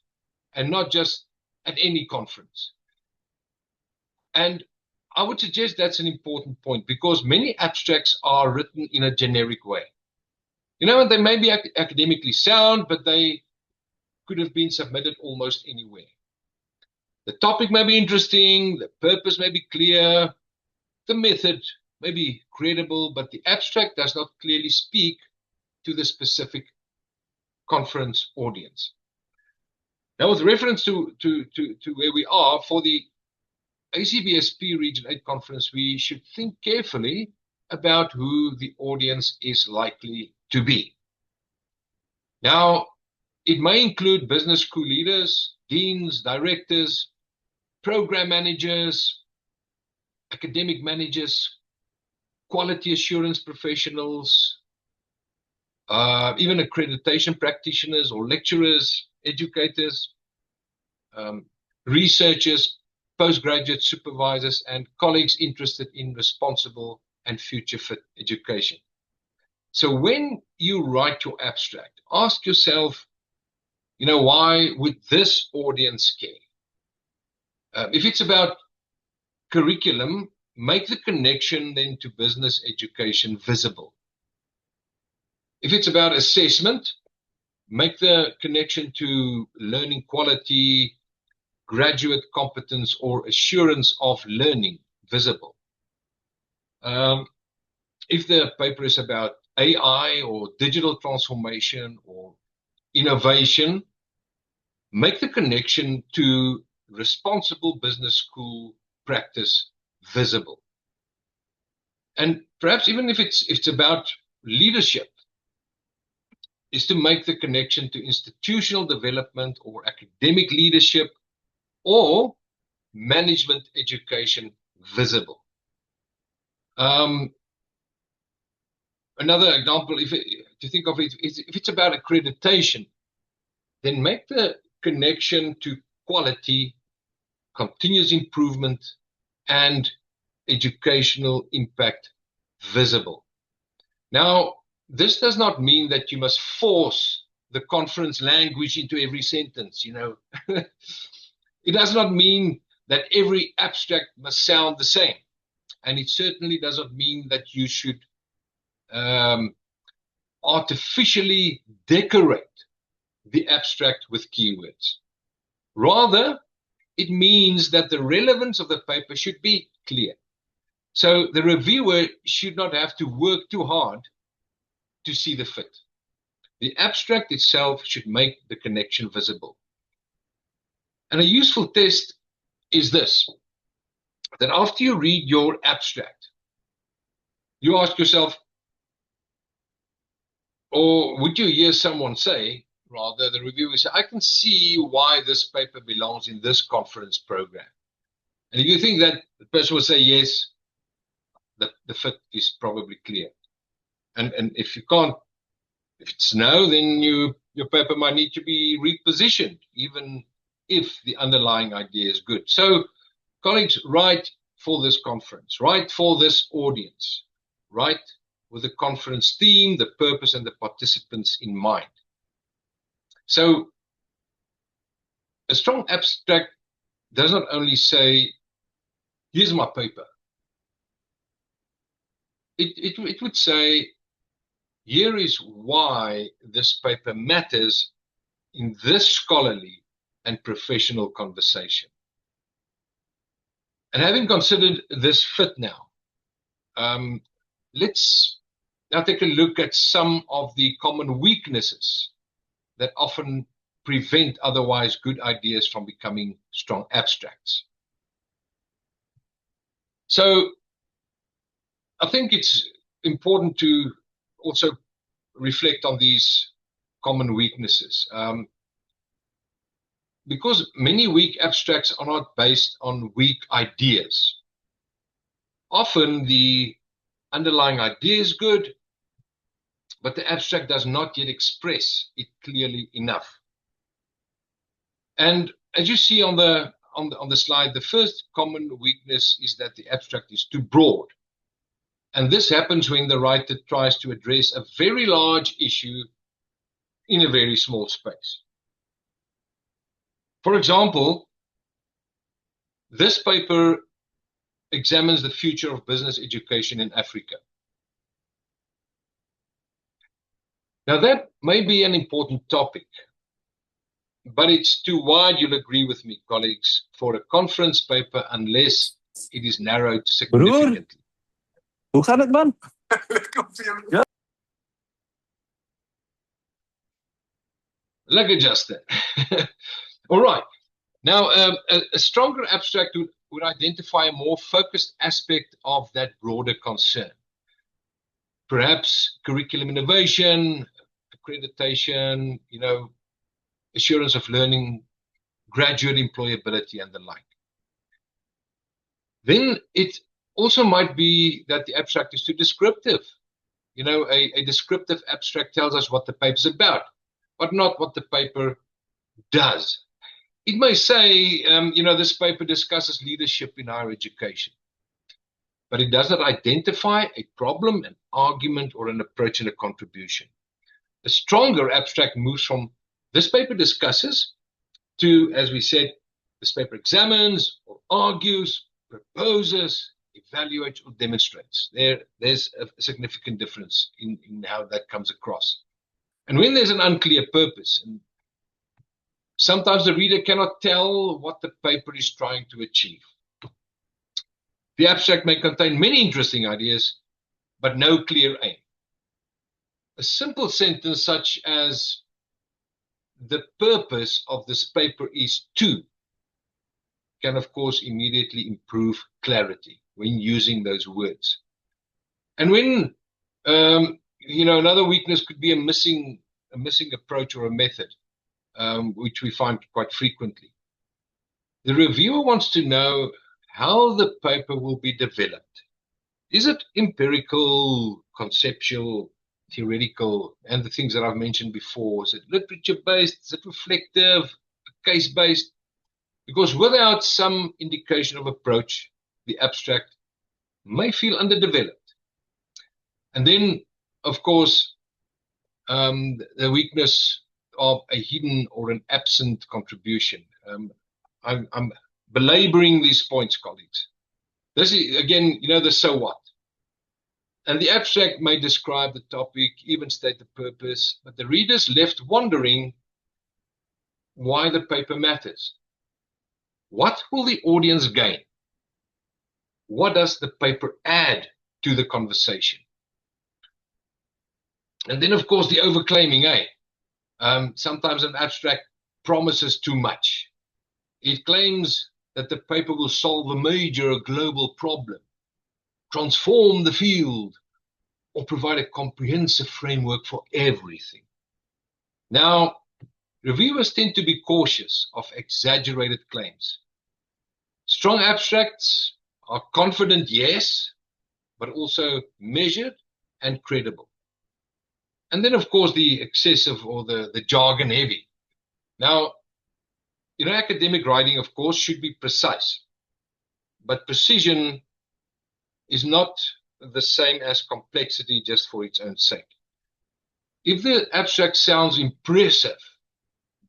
and not just at any conference. And I would suggest that's an important point because many abstracts are written in a generic way. You know, they may be academically sound, but they could have been submitted almost anywhere. The topic may be interesting, the purpose may be clear, the method may be credible, but the abstract does not clearly speak to the specific conference audience. Now, with reference to where we are for the ACBSP Region 8 conference, we should think carefully about who the audience is likely to be. Now, it may include business school leaders, deans, directors, program managers, academic managers, quality assurance professionals, even accreditation practitioners or lecturers, educators, researchers, postgraduate supervisors, and colleagues interested in responsible and future fit education. So when you write your abstract, ask yourself, why would this audience care? If it's about curriculum, make the connection then to business education visible. If it's about assessment, make the connection to learning quality, graduate competence, or assurance of learning visible. If the paper is about AI or digital transformation or innovation, make the connection to responsible business school practice visible. And perhaps even if it's about leadership, is to make the connection to institutional development or academic leadership or management education visible. Another example, if it's about accreditation, then make the connection to quality, continuous improvement, and educational impact visible. Now, this does not mean that you must force the conference language into every sentence, It does not mean that every abstract must sound the same. and it certainly doesn't mean that you should artificially decorate the abstract with keywords. Rather, it means that the relevance of the paper should be clear. So the reviewer should not have to work too hard to see the fit. The abstract itself should make the connection visible. And a useful test is this, that after you read your abstract, you ask yourself, or would you hear someone say, rather, the reviewer say, I can see why this paper belongs in this conference program. And if you think that, the person will say yes, the fit is probably clear. And if you can't, if it's no, then your paper might need to be repositioned, even if the underlying idea is good. So, colleagues, write for this conference, write for this audience, write with the conference theme, the purpose, and the participants in mind. So, a strong abstract does not only say, here's my paper. It would say, here is why this paper matters in this scholarly and professional conversation. And having considered this fit now, let's now take a look at some of the common weaknesses that often prevent otherwise good ideas from becoming strong abstracts. So I think it's important to also reflect on these common weaknesses. Because many weak abstracts are not based on weak ideas. Often the underlying idea is good, but the abstract does not yet express it clearly enough. And as you see on the slide, the first common weakness is that the abstract is too broad. And this happens when the writer tries to address a very large issue in a very small space. For example, this paper examines the future of business education in Africa. Now that may be an important topic, but it's too wide, you'll agree with me, colleagues, for a conference paper unless it is narrowed significantly. Hoe gaat het, man? Ja. Lekker, Justin. All right. Now, a stronger abstract would identify a more focused aspect of that broader concern. Perhaps curriculum innovation, accreditation, assurance of learning, graduate employability, and the like. Then it also might be that the abstract is too descriptive. A descriptive abstract tells us what the paper's about, but not what the paper does. It may say, this paper discusses leadership in higher education, but it does not identify a problem, an argument, or an approach and a contribution. A stronger abstract moves from this paper discusses to, as we said, this paper examines or argues, proposes, evaluates, or demonstrates. There's a significant difference in how that comes across. And when there's an unclear purpose, and sometimes the reader cannot tell what the paper is trying to achieve. The abstract may contain many interesting ideas, but no clear aim. A simple sentence such as, the purpose of this paper is to, can of course immediately improve clarity when using those words. And when, another weakness could be a missing approach or a method, which we find quite frequently. The reviewer wants to know how the paper will be developed. Is it empirical, conceptual, theoretical, and the things that I've mentioned before? Is it literature-based? Is it reflective, case-based? Because without some indication of approach, the abstract may feel underdeveloped. And then, of course, the weakness of a hidden or an absent contribution. I'm belaboring these points, colleagues. This is, again, the so what. And the abstract may describe the topic, even state the purpose, but the reader's left wondering why the paper matters. What will the audience gain? What does the paper add to the conversation? And then, of course, the overclaiming, sometimes an abstract promises too much. It claims that the paper will solve a major global problem, transform the field, or provide a comprehensive framework for everything. Now, reviewers tend to be cautious of exaggerated claims. Strong abstracts are confident, yes, but also measured and credible. And then, of course, the excessive or the jargon heavy. Now, academic writing, of course, should be precise, but precision is not the same as complexity just for its own sake. If the abstract sounds impressive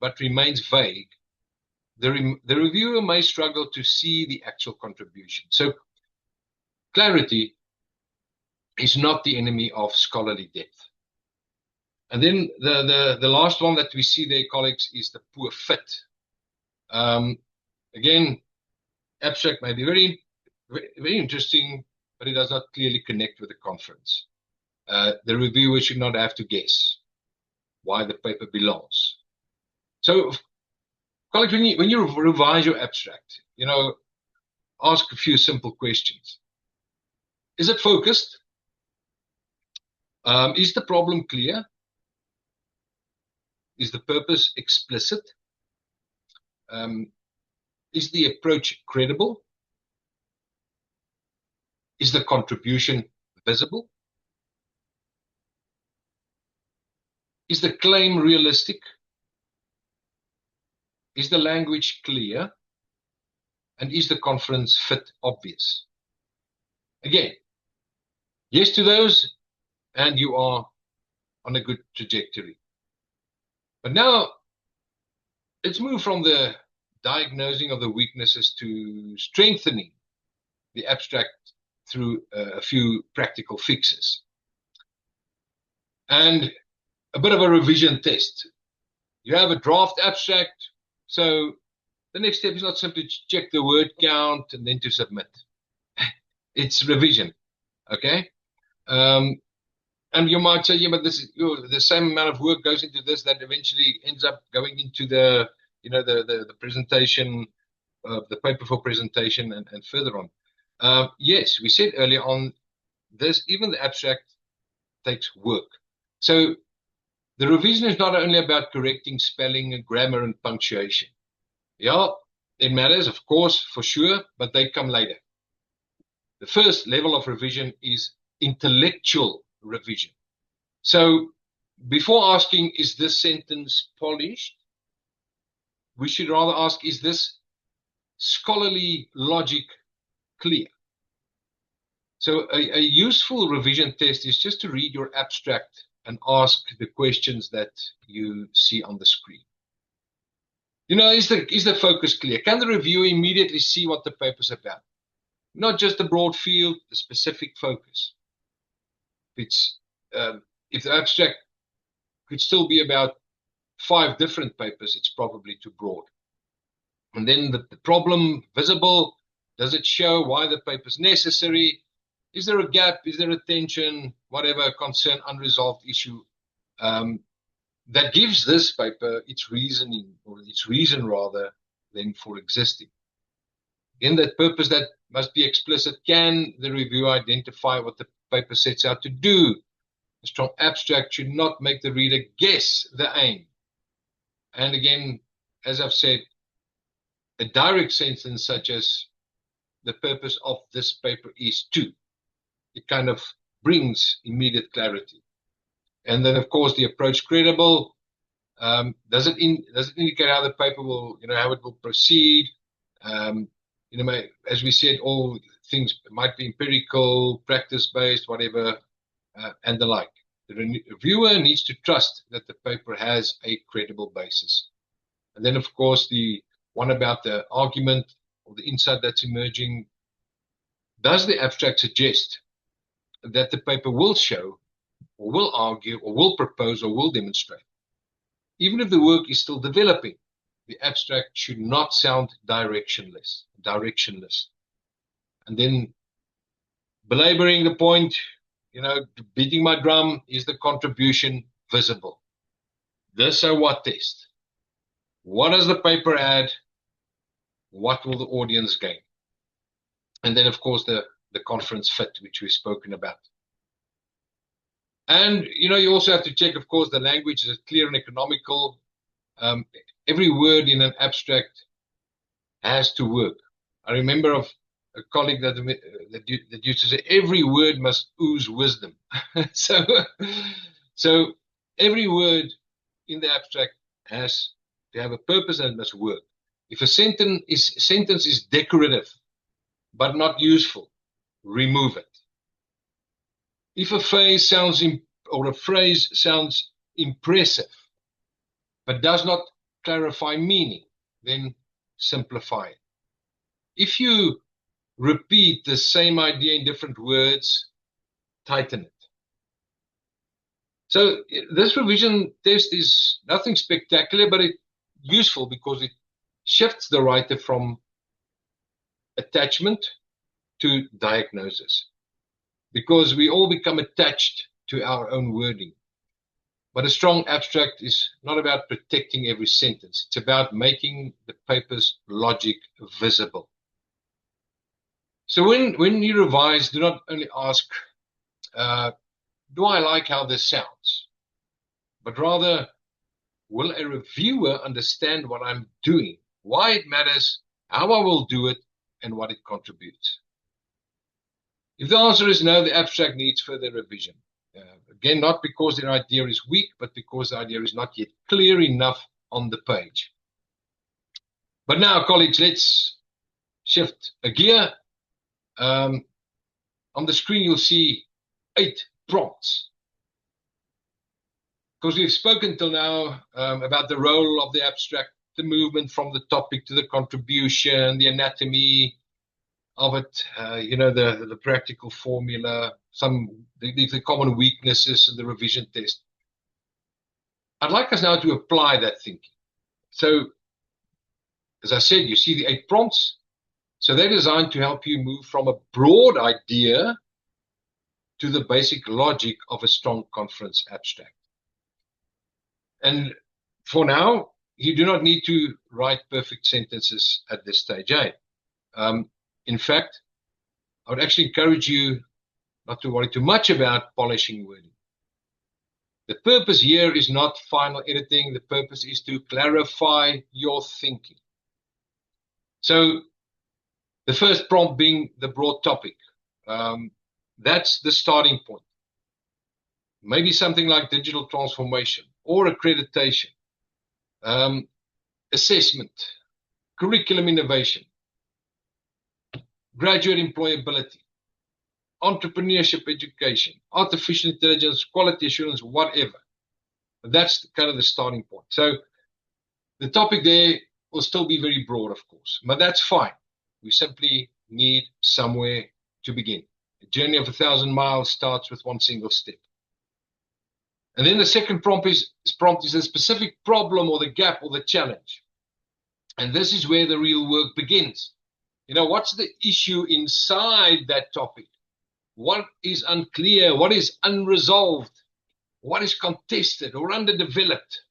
but remains vague, the reviewer may struggle to see the actual contribution. So clarity is not the enemy of scholarly depth. And then the last one that we see there, colleagues, is the poor fit. Again, abstract may be very, very interesting, but it does not clearly connect with the conference. The reviewer should not have to guess why the paper belongs. So, colleagues, when you revise your abstract, ask a few simple questions. Is it focused? Is the problem clear? Is the purpose explicit? Is the approach credible? Is the contribution visible? Is the claim realistic? Is the language clear? And is the conference fit obvious? Again, yes to those, and you are on a good trajectory. But now, let's move from the diagnosing of the weaknesses to strengthening the abstract through a few practical fixes. And a bit of a revision test. You have a draft abstract, so the next step is not simply to check the word count and then to submit. It's revision, okay? And you might say, yeah, but this is the same amount of work goes into this that eventually ends up going into the presentation, the paper for presentation and further on. Yes, we said earlier on this, even the abstract takes work. So the revision is not only about correcting spelling and grammar and punctuation. Yeah, it matters, of course, for sure, but they come later. The first level of revision is intellectual revision. So before asking, is this sentence polished? We should rather ask, is this scholarly logic clear? So a useful revision test is just to read your abstract and ask the questions that you see on the screen. Is the focus clear? Can the reviewer immediately see what the paper's about? Not just the broad field, the specific focus. If the abstract could still be about 5 different papers, it's probably too broad. And then the problem visible, does it show why the paper is necessary? Is there a gap? Is there a tension? Whatever concern, unresolved issue that gives this paper its reasoning, or its reason rather, than for existing. In that purpose that must be explicit, can the reviewer identify what the paper sets out to do? A strong abstract should not make the reader guess the aim. And again, as I've said, a direct sentence such as the purpose of this paper is to, it kind of brings immediate clarity. And then, of course, the approach credible. Does it indicate how the paper will, how it will proceed? As we said, all things might be empirical, practice-based, whatever, and the like. The reviewer needs to trust that the paper has a credible basis. And then, of course, the one about the argument or the insight that's emerging. Does the abstract suggest that the paper will show, or will argue, or will propose, or will demonstrate? Even if the work is still developing, the abstract should not sound directionless. And then belaboring the point, beating my drum, is the contribution visible? The so what test. What does the paper add? What will the audience gain? And then, of course, the conference fit, which we've spoken about. And, you also have to check, of course, the language is clear and economical. Every word in an abstract has to work. I remember of a colleague that used to say, every word must ooze wisdom. So every word in the abstract has to have a purpose and it must work. If a sentence is decorative but not useful, remove it. If a phrase sounds impressive but does not clarify meaning, then simplify it. If you repeat the same idea in different words, tighten it. So this revision test is nothing spectacular, but it's useful because it shifts the writer from attachment to diagnosis, because we all become attached to our own wording. But a strong abstract is not about protecting every sentence. It's about making the paper's logic visible. So when you revise, do not only ask, do I like how this sounds? But rather, will a reviewer understand what I'm doing, why it matters, how I will do it, and what it contributes? If the answer is no, the abstract needs further revision. Again, not because the idea is weak, but because the idea is not yet clear enough on the page. But now, colleagues, let's shift a gear. On the screen, you'll see 8 prompts. Because we've spoken till now about the role of the abstract, the movement from the topic to the contribution, the anatomy of it, the practical formula, the common weaknesses in the revision test. I'd like us now to apply that thinking. So, as I said, you see the 8 prompts. So they're designed to help you move from a broad idea to the basic logic of a strong conference abstract. And for now, you do not need to write perfect sentences at this stage. In fact, I would actually encourage you not to worry too much about polishing wording. The purpose here is not final editing. The purpose is to clarify your thinking. So the first prompt being the broad topic. That's the starting point. Maybe something like digital transformation or accreditation, assessment, curriculum innovation, graduate employability, entrepreneurship education, artificial intelligence, quality assurance, whatever. That's kind of the starting point. So the topic there will still be very broad, of course, but that's fine. We simply need somewhere to begin. A journey of 1,000 miles starts with one single step. And then the second prompt is the specific problem or the gap or the challenge. And this is where the real work begins. What's the issue inside that topic? What is unclear? What is unresolved? What is contested or underdeveloped?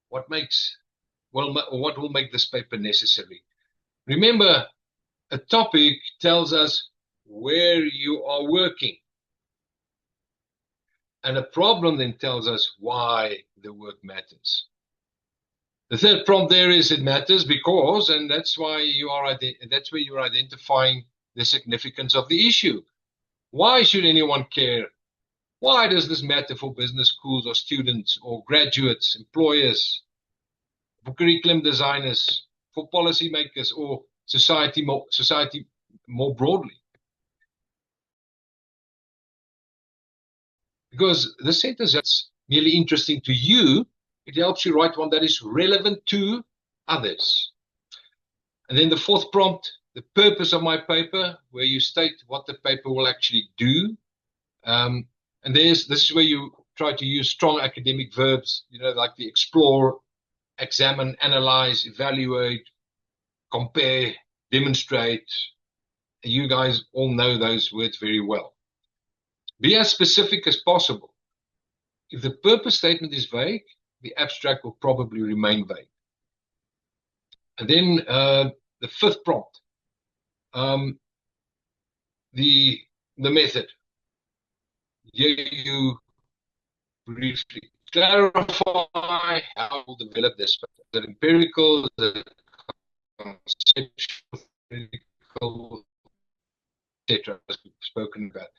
What will make this paper necessary? Remember, a topic tells us where you are working. And a problem then tells us why the work matters. The third prompt there is it matters because, and that's why that's where you're identifying the significance of the issue. Why should anyone care? Why does this matter for business schools or students or graduates, employers, for curriculum designers, for policymakers, or society more broadly? Because the sentence that's merely interesting to you, it helps you write one that is relevant to others. And then the fourth prompt, the purpose of my paper, where you state what the paper will actually do. And this is where you try to use strong academic verbs, like the explore, examine, analyze, evaluate, compare, demonstrate. You guys all know those words very well. Be as specific as possible. If the purpose statement is vague, the abstract will probably remain vague. And then the fifth prompt, the method. Here you briefly clarify how we'll develop this. The empirical, the conceptual, etc. as we've spoken about.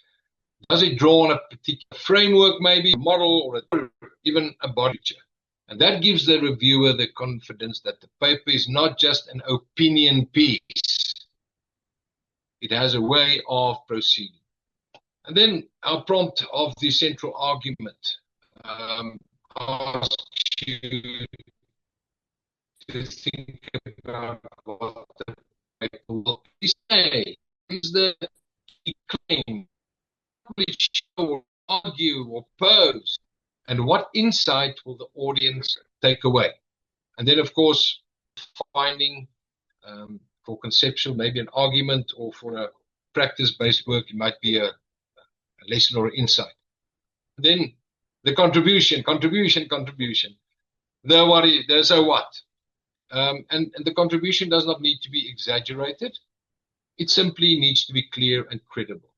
Does it draw on a particular framework, maybe a model, or even a body picture? And that gives the reviewer the confidence that the paper is not just an opinion piece. It has a way of proceeding. And then our prompt of the central argument asks you to think about what the paper will say. Is the claim, show, argue, or pose? And what insight will the audience take away? And then, of course, finding for conceptual, maybe an argument, or for a practice-based work, it might be a lesson or an insight. And then the contribution. The so what. And the contribution does not need to be exaggerated. It simply needs to be clear and credible.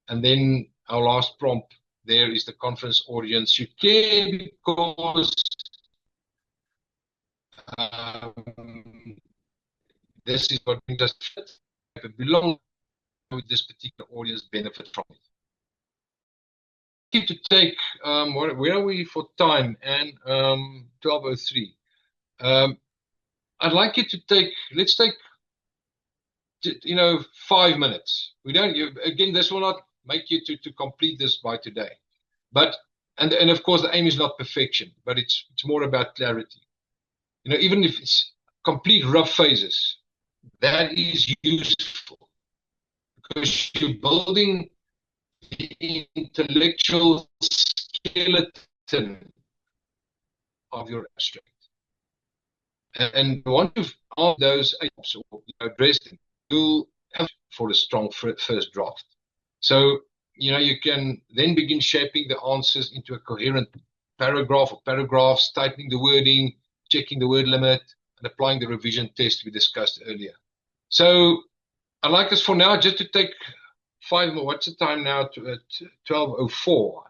And then our last prompt there is the conference audience should care because this is what brings us to belong with this particular audience, benefit from it. To take where are we for time? And 12:03. I'd like you to take. Let's take 5 minutes. We don't. Again, this will not make you to complete this by today. But and of course the aim is not perfection, but it's more about clarity. Even if it's complete rough phases, that is useful because you're building the intellectual skeleton of your abstract. And once you've all those items or addressed them, you'll have for a strong first draft. So, you can then begin shaping the answers into a coherent paragraph or paragraphs, tightening the wording, checking the word limit, and applying the revision test we discussed earlier. So I'd like us for now just to take 5 more. What's the time now? At 12:04.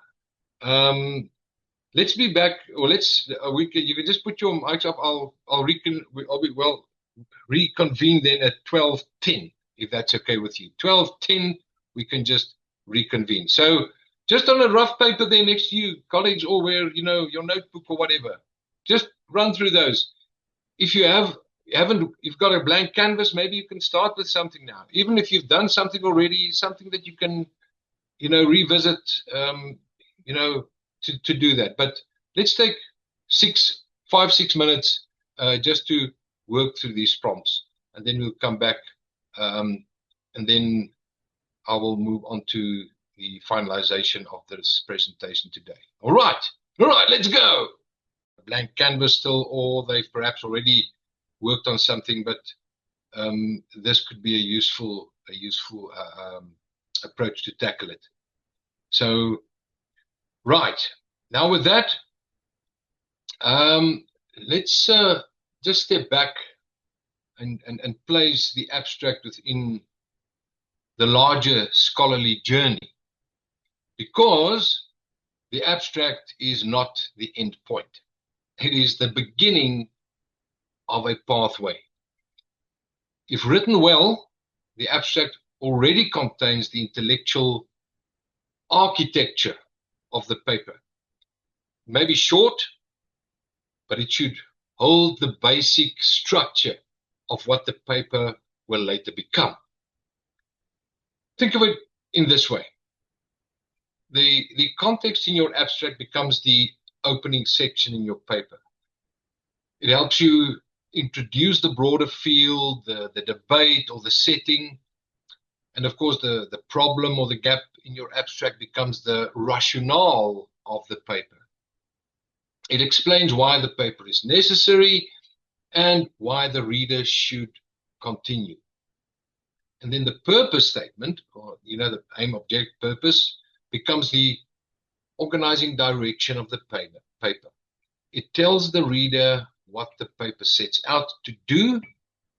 Let's be back, or you can just put your mics up. I'll reconvene then at 12:10, if that's okay with you. 12:10, we can just reconvene. So just on a rough paper there next to you, colleagues, or where, your notebook or whatever, just run through those. If you've got a blank canvas, maybe you can start with something now. Even if you've done something already, something that you can, revisit, to do that. But let's take 5-6 minutes just to work through these prompts, and then we'll come back, and then I will move on to the finalization of this presentation today. All right, let's go. A blank canvas still, or they've perhaps already worked on something, but this could be a useful approach to tackle it. So, right, now with that, let's just step back and place the abstract within the larger scholarly journey, because the abstract is not the end point. It is the beginning of a pathway. If written well, the abstract already contains the intellectual architecture of the paper. Maybe short, but it should hold the basic structure of what the paper will later become. Think of it in this way. The context in your abstract becomes the opening section in your paper. It helps you introduce the broader field, the debate or the setting. And of course, the problem or the gap in your abstract becomes the rationale of the paper. It explains why the paper is necessary and why the reader should continue. And then the purpose statement, or the aim, object, purpose, becomes the organizing direction of the paper. It tells the reader what the paper sets out to do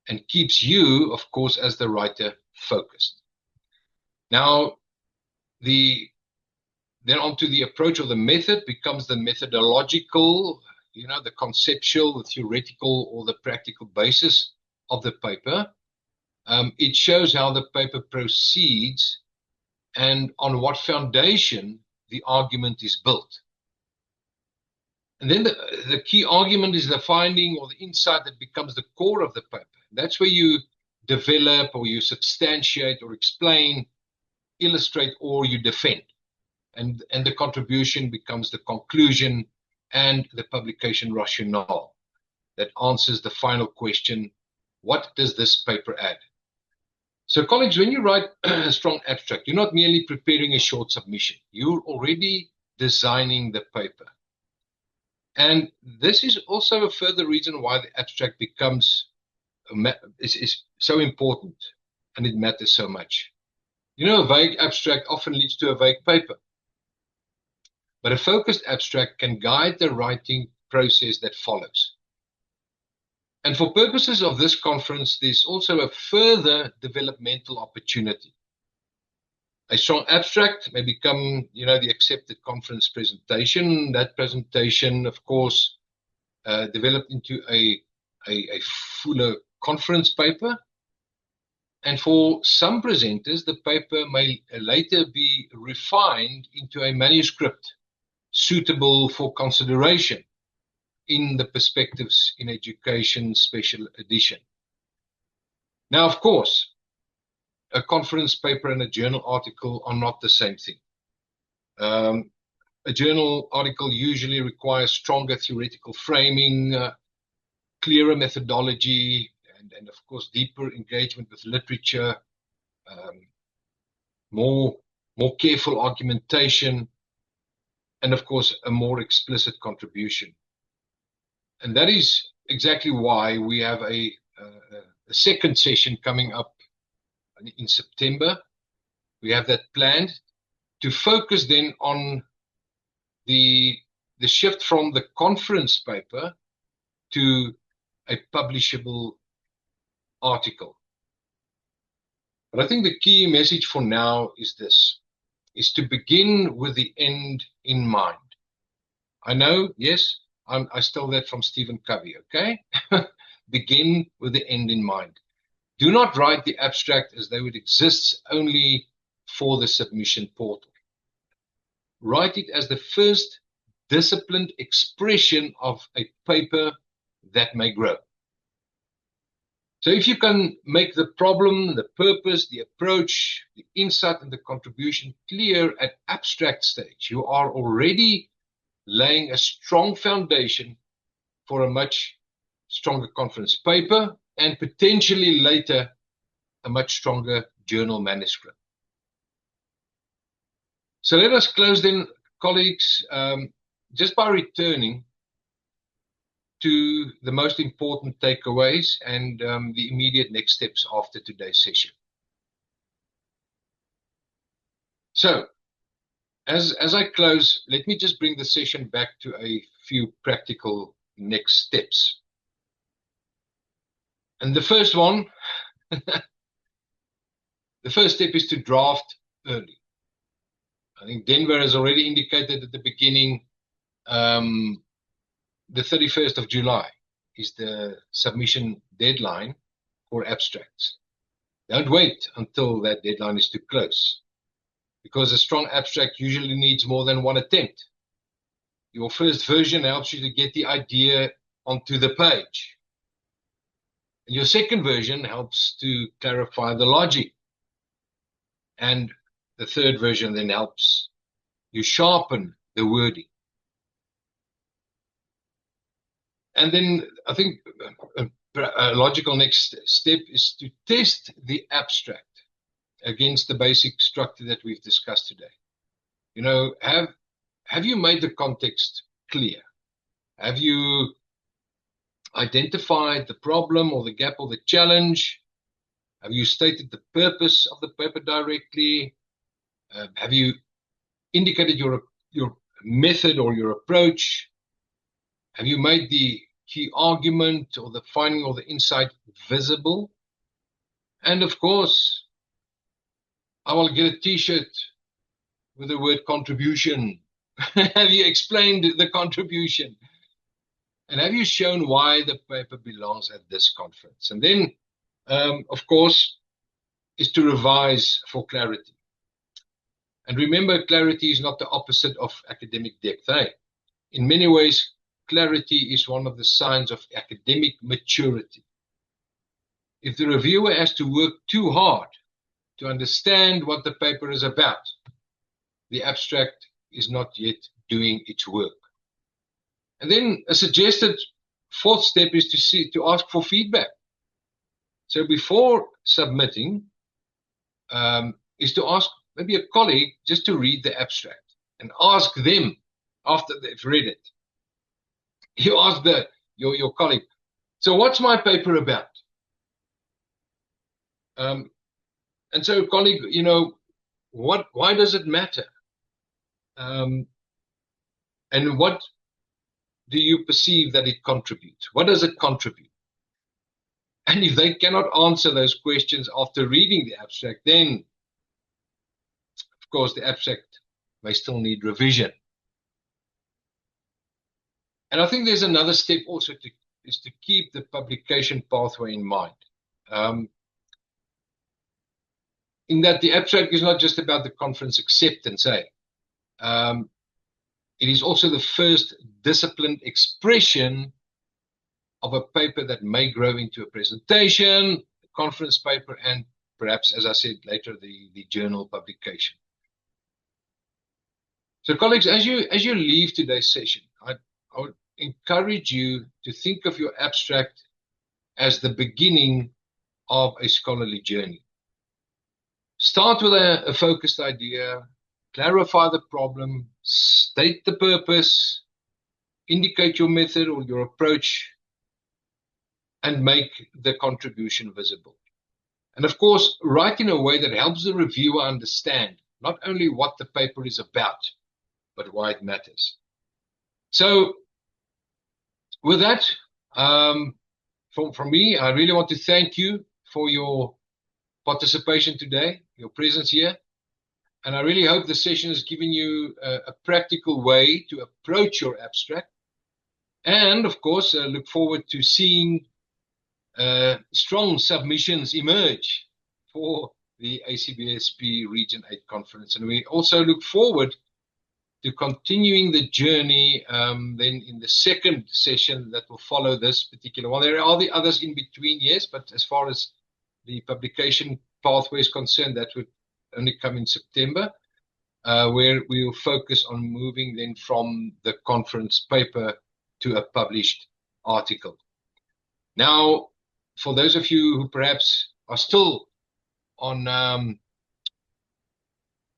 and keeps you, of course, as the writer, focused. Now, then onto the approach or the method becomes the methodological, the conceptual, the theoretical, or the practical basis of the paper. It shows how the paper proceeds and on what foundation the argument is built. And then the key argument is the finding or the insight that becomes the core of the paper. That's where you develop or you substantiate or explain, illustrate, or you defend. And the contribution becomes the conclusion and the publication rationale that answers the final question, what does this paper add? So colleagues, when you write a strong abstract, you're not merely preparing a short submission. You're already designing the paper. And this is also a further reason why the abstract is so important and it matters so much. A vague abstract often leads to a vague paper. But a focused abstract can guide the writing process that follows. And for purposes of this conference, there's also a further developmental opportunity. A strong abstract may become, the accepted conference presentation. That presentation, of course, developed into a fuller conference paper. And for some presenters, the paper may later be refined into a manuscript suitable for consideration in the Perspectives in Education Special Edition. Now, of course, a conference paper and a journal article are not the same thing. A journal article usually requires stronger theoretical framing, clearer methodology, and of course, deeper engagement with literature, more careful argumentation, and of course, a more explicit contribution. And that is exactly why we have a second session coming up in September. We have that planned to focus then on the shift from the conference paper to a publishable article. But I think the key message for now is this, is to begin with the end in mind. I know, yes, I stole that from Stephen Covey, okay? Begin with the end in mind. Do not write the abstract as though it exists only for the submission portal. Write it as the first disciplined expression of a paper that may grow. So if you can make the problem, the purpose, the approach, the insight, and the contribution clear at abstract stage, you are already laying a strong foundation for a much stronger conference paper and potentially later a much stronger journal manuscript. So let us close then, colleagues, just by returning to the most important takeaways and the immediate next steps after today's session. So, as I close, let me just bring the session back to a few practical next steps. And the first one, the first step is to draft early. I think Denver has already indicated at the beginning, the 31st of July is the submission deadline for abstracts. Don't wait until that deadline is too close, because a strong abstract usually needs more than one attempt. Your first version helps you to get the idea onto the page. And your second version helps to clarify the logic. And the third version then helps you sharpen the wording. And then I think a logical next step is to test the abstract against the basic structure that we've discussed today. You know, have you made the context clear? Have you identified the problem or the gap or the challenge? Have you stated the purpose of the paper directly? Have you indicated your method or your approach? Have you made the key argument or the finding or the insight visible? And of course, I will get a t-shirt with the word contribution. Have you explained the contribution? And have you shown why the paper belongs at this conference? And then, of course, is to revise for clarity. And remember, clarity is not the opposite of academic depth. In many ways, clarity is one of the signs of academic maturity. If the reviewer has to work too hard to understand what the paper is about, the abstract is not yet doing its work. And then a suggested fourth step is to ask for feedback. So before submitting, is to ask maybe a colleague just to read the abstract and ask them after they've read it. You ask your colleague, so what's my paper about? And so, colleague, you know, why does it matter? And what do you perceive that it contributes? What does it contribute? And if they cannot answer those questions after reading the abstract, then, of course, the abstract may still need revision. And I think there's another step also is to keep the publication pathway in mind. In that the abstract is not just about the conference acceptance, it is also the first disciplined expression of a paper that may grow into a presentation, a conference paper, and perhaps, as I said later, the journal publication. So, colleagues, as you leave today's session, I would encourage you to think of your abstract as the beginning of a scholarly journey. Start with a focused idea, clarify the problem, state the purpose, indicate your method or your approach, and make the contribution visible. And of course, write in a way that helps the reviewer understand not only what the paper is about, but why it matters. So with that, from me, I really want to thank you for your participation today, your presence here. And I really hope the session has given you a practical way to approach your abstract. And of course, look forward to seeing strong submissions emerge for the ACBSP Region 8 conference. And we also look forward to continuing the journey then in the second session that will follow this particular one. There are the others in between, yes, but as far as the publication pathway is concerned, that would only come in September, where we will focus on moving then from the conference paper to a published article. Now, for those of you who perhaps are still on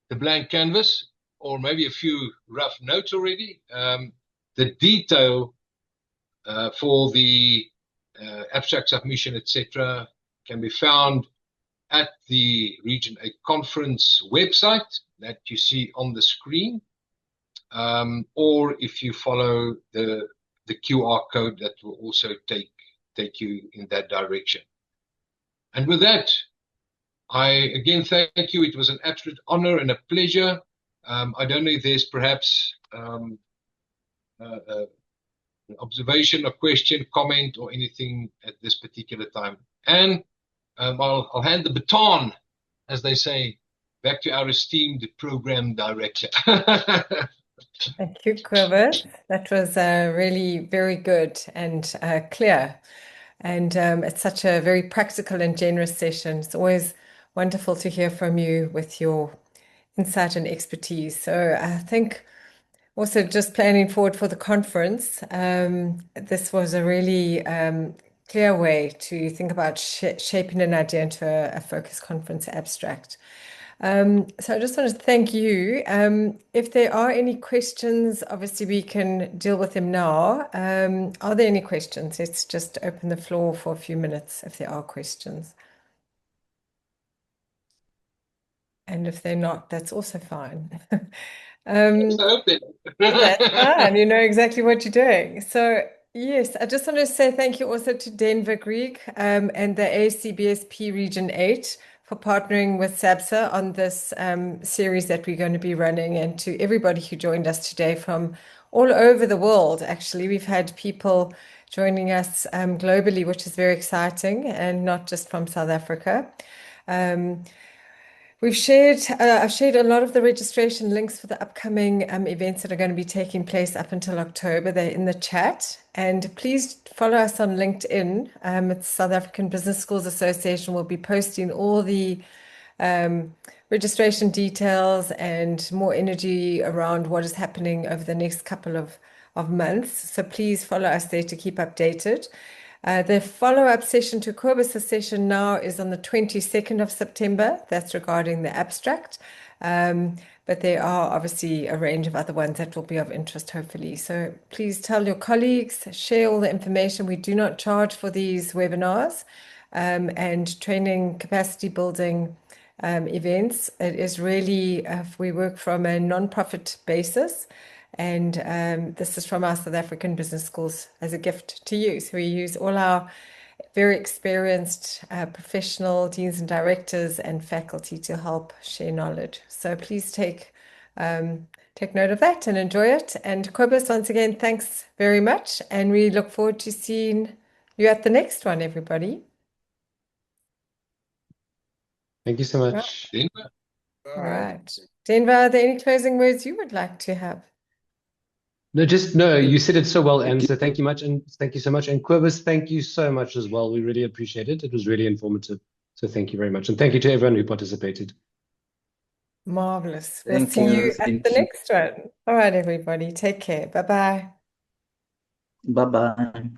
the blank canvas, or maybe a few rough notes already, the detail for the abstract submission, etc., can be found at the Region 8 conference website that you see on the screen, or if you follow the QR code that will also take you in that direction. And with that, I again thank you. It was an absolute honor and a pleasure. I don't know if there's perhaps an observation, a question, comment, or anything at this particular time. And I'll hand the baton, as they say, back to our esteemed program director. Thank you, Cobus. That was really very good and clear. And it's such a very practical and generous session. It's always wonderful to hear from you with your insight and expertise. So I think also just planning forward for the conference, this was a really clear way to think about shaping an idea into a focus conference abstract. So I just want to thank you. If there are any questions, obviously we can deal with them now. Are there any questions? Let's just open the floor for a few minutes if there are questions. And if they're not, that's also fine. Let's hope it. That's fine. You know exactly what you're doing. So yes, I just want to say thank you also to Denver Greek and the ACBSP Region 8 for partnering with SABSA on this series that we're going to be running, and to everybody who joined us today from all over the world. Actually, we've had people joining us globally, which is very exciting, and not just from South Africa. I've shared a lot of the registration links for the upcoming events that are going to be taking place up until October. They're in the chat. And please follow us on LinkedIn. It's South African Business Schools Association. Will be posting all the registration details and more energy around what is happening over the next couple of months. So please follow us there to keep updated. The follow-up session to Cobus' session now is on the 22nd of September. That's regarding the abstract. But there are obviously a range of other ones that will be of interest, hopefully. So please tell your colleagues, share all the information. We do not charge for these webinars and training capacity building events. It is really, we work from a non-profit basis. And this is from our South African Business Schools as a gift to you. So we use all our very experienced professional deans and directors and faculty to help share knowledge. So please take note of that and enjoy it. And Cobus, once again, thanks very much. And we look forward to seeing you at the next one, everybody. Thank you so much. Denver. All right. Denver, are there any closing words you would like to have? No, you said it so well, and so thank you much, and thank you so much. And Cobus, thank you so much as well. We really appreciate it. It was really informative. So thank you very much. And thank you to everyone who participated. Marvelous. We'll Thank see you. you at Thank the you. next one. All right, everybody. Take care. Bye-bye. Bye-bye.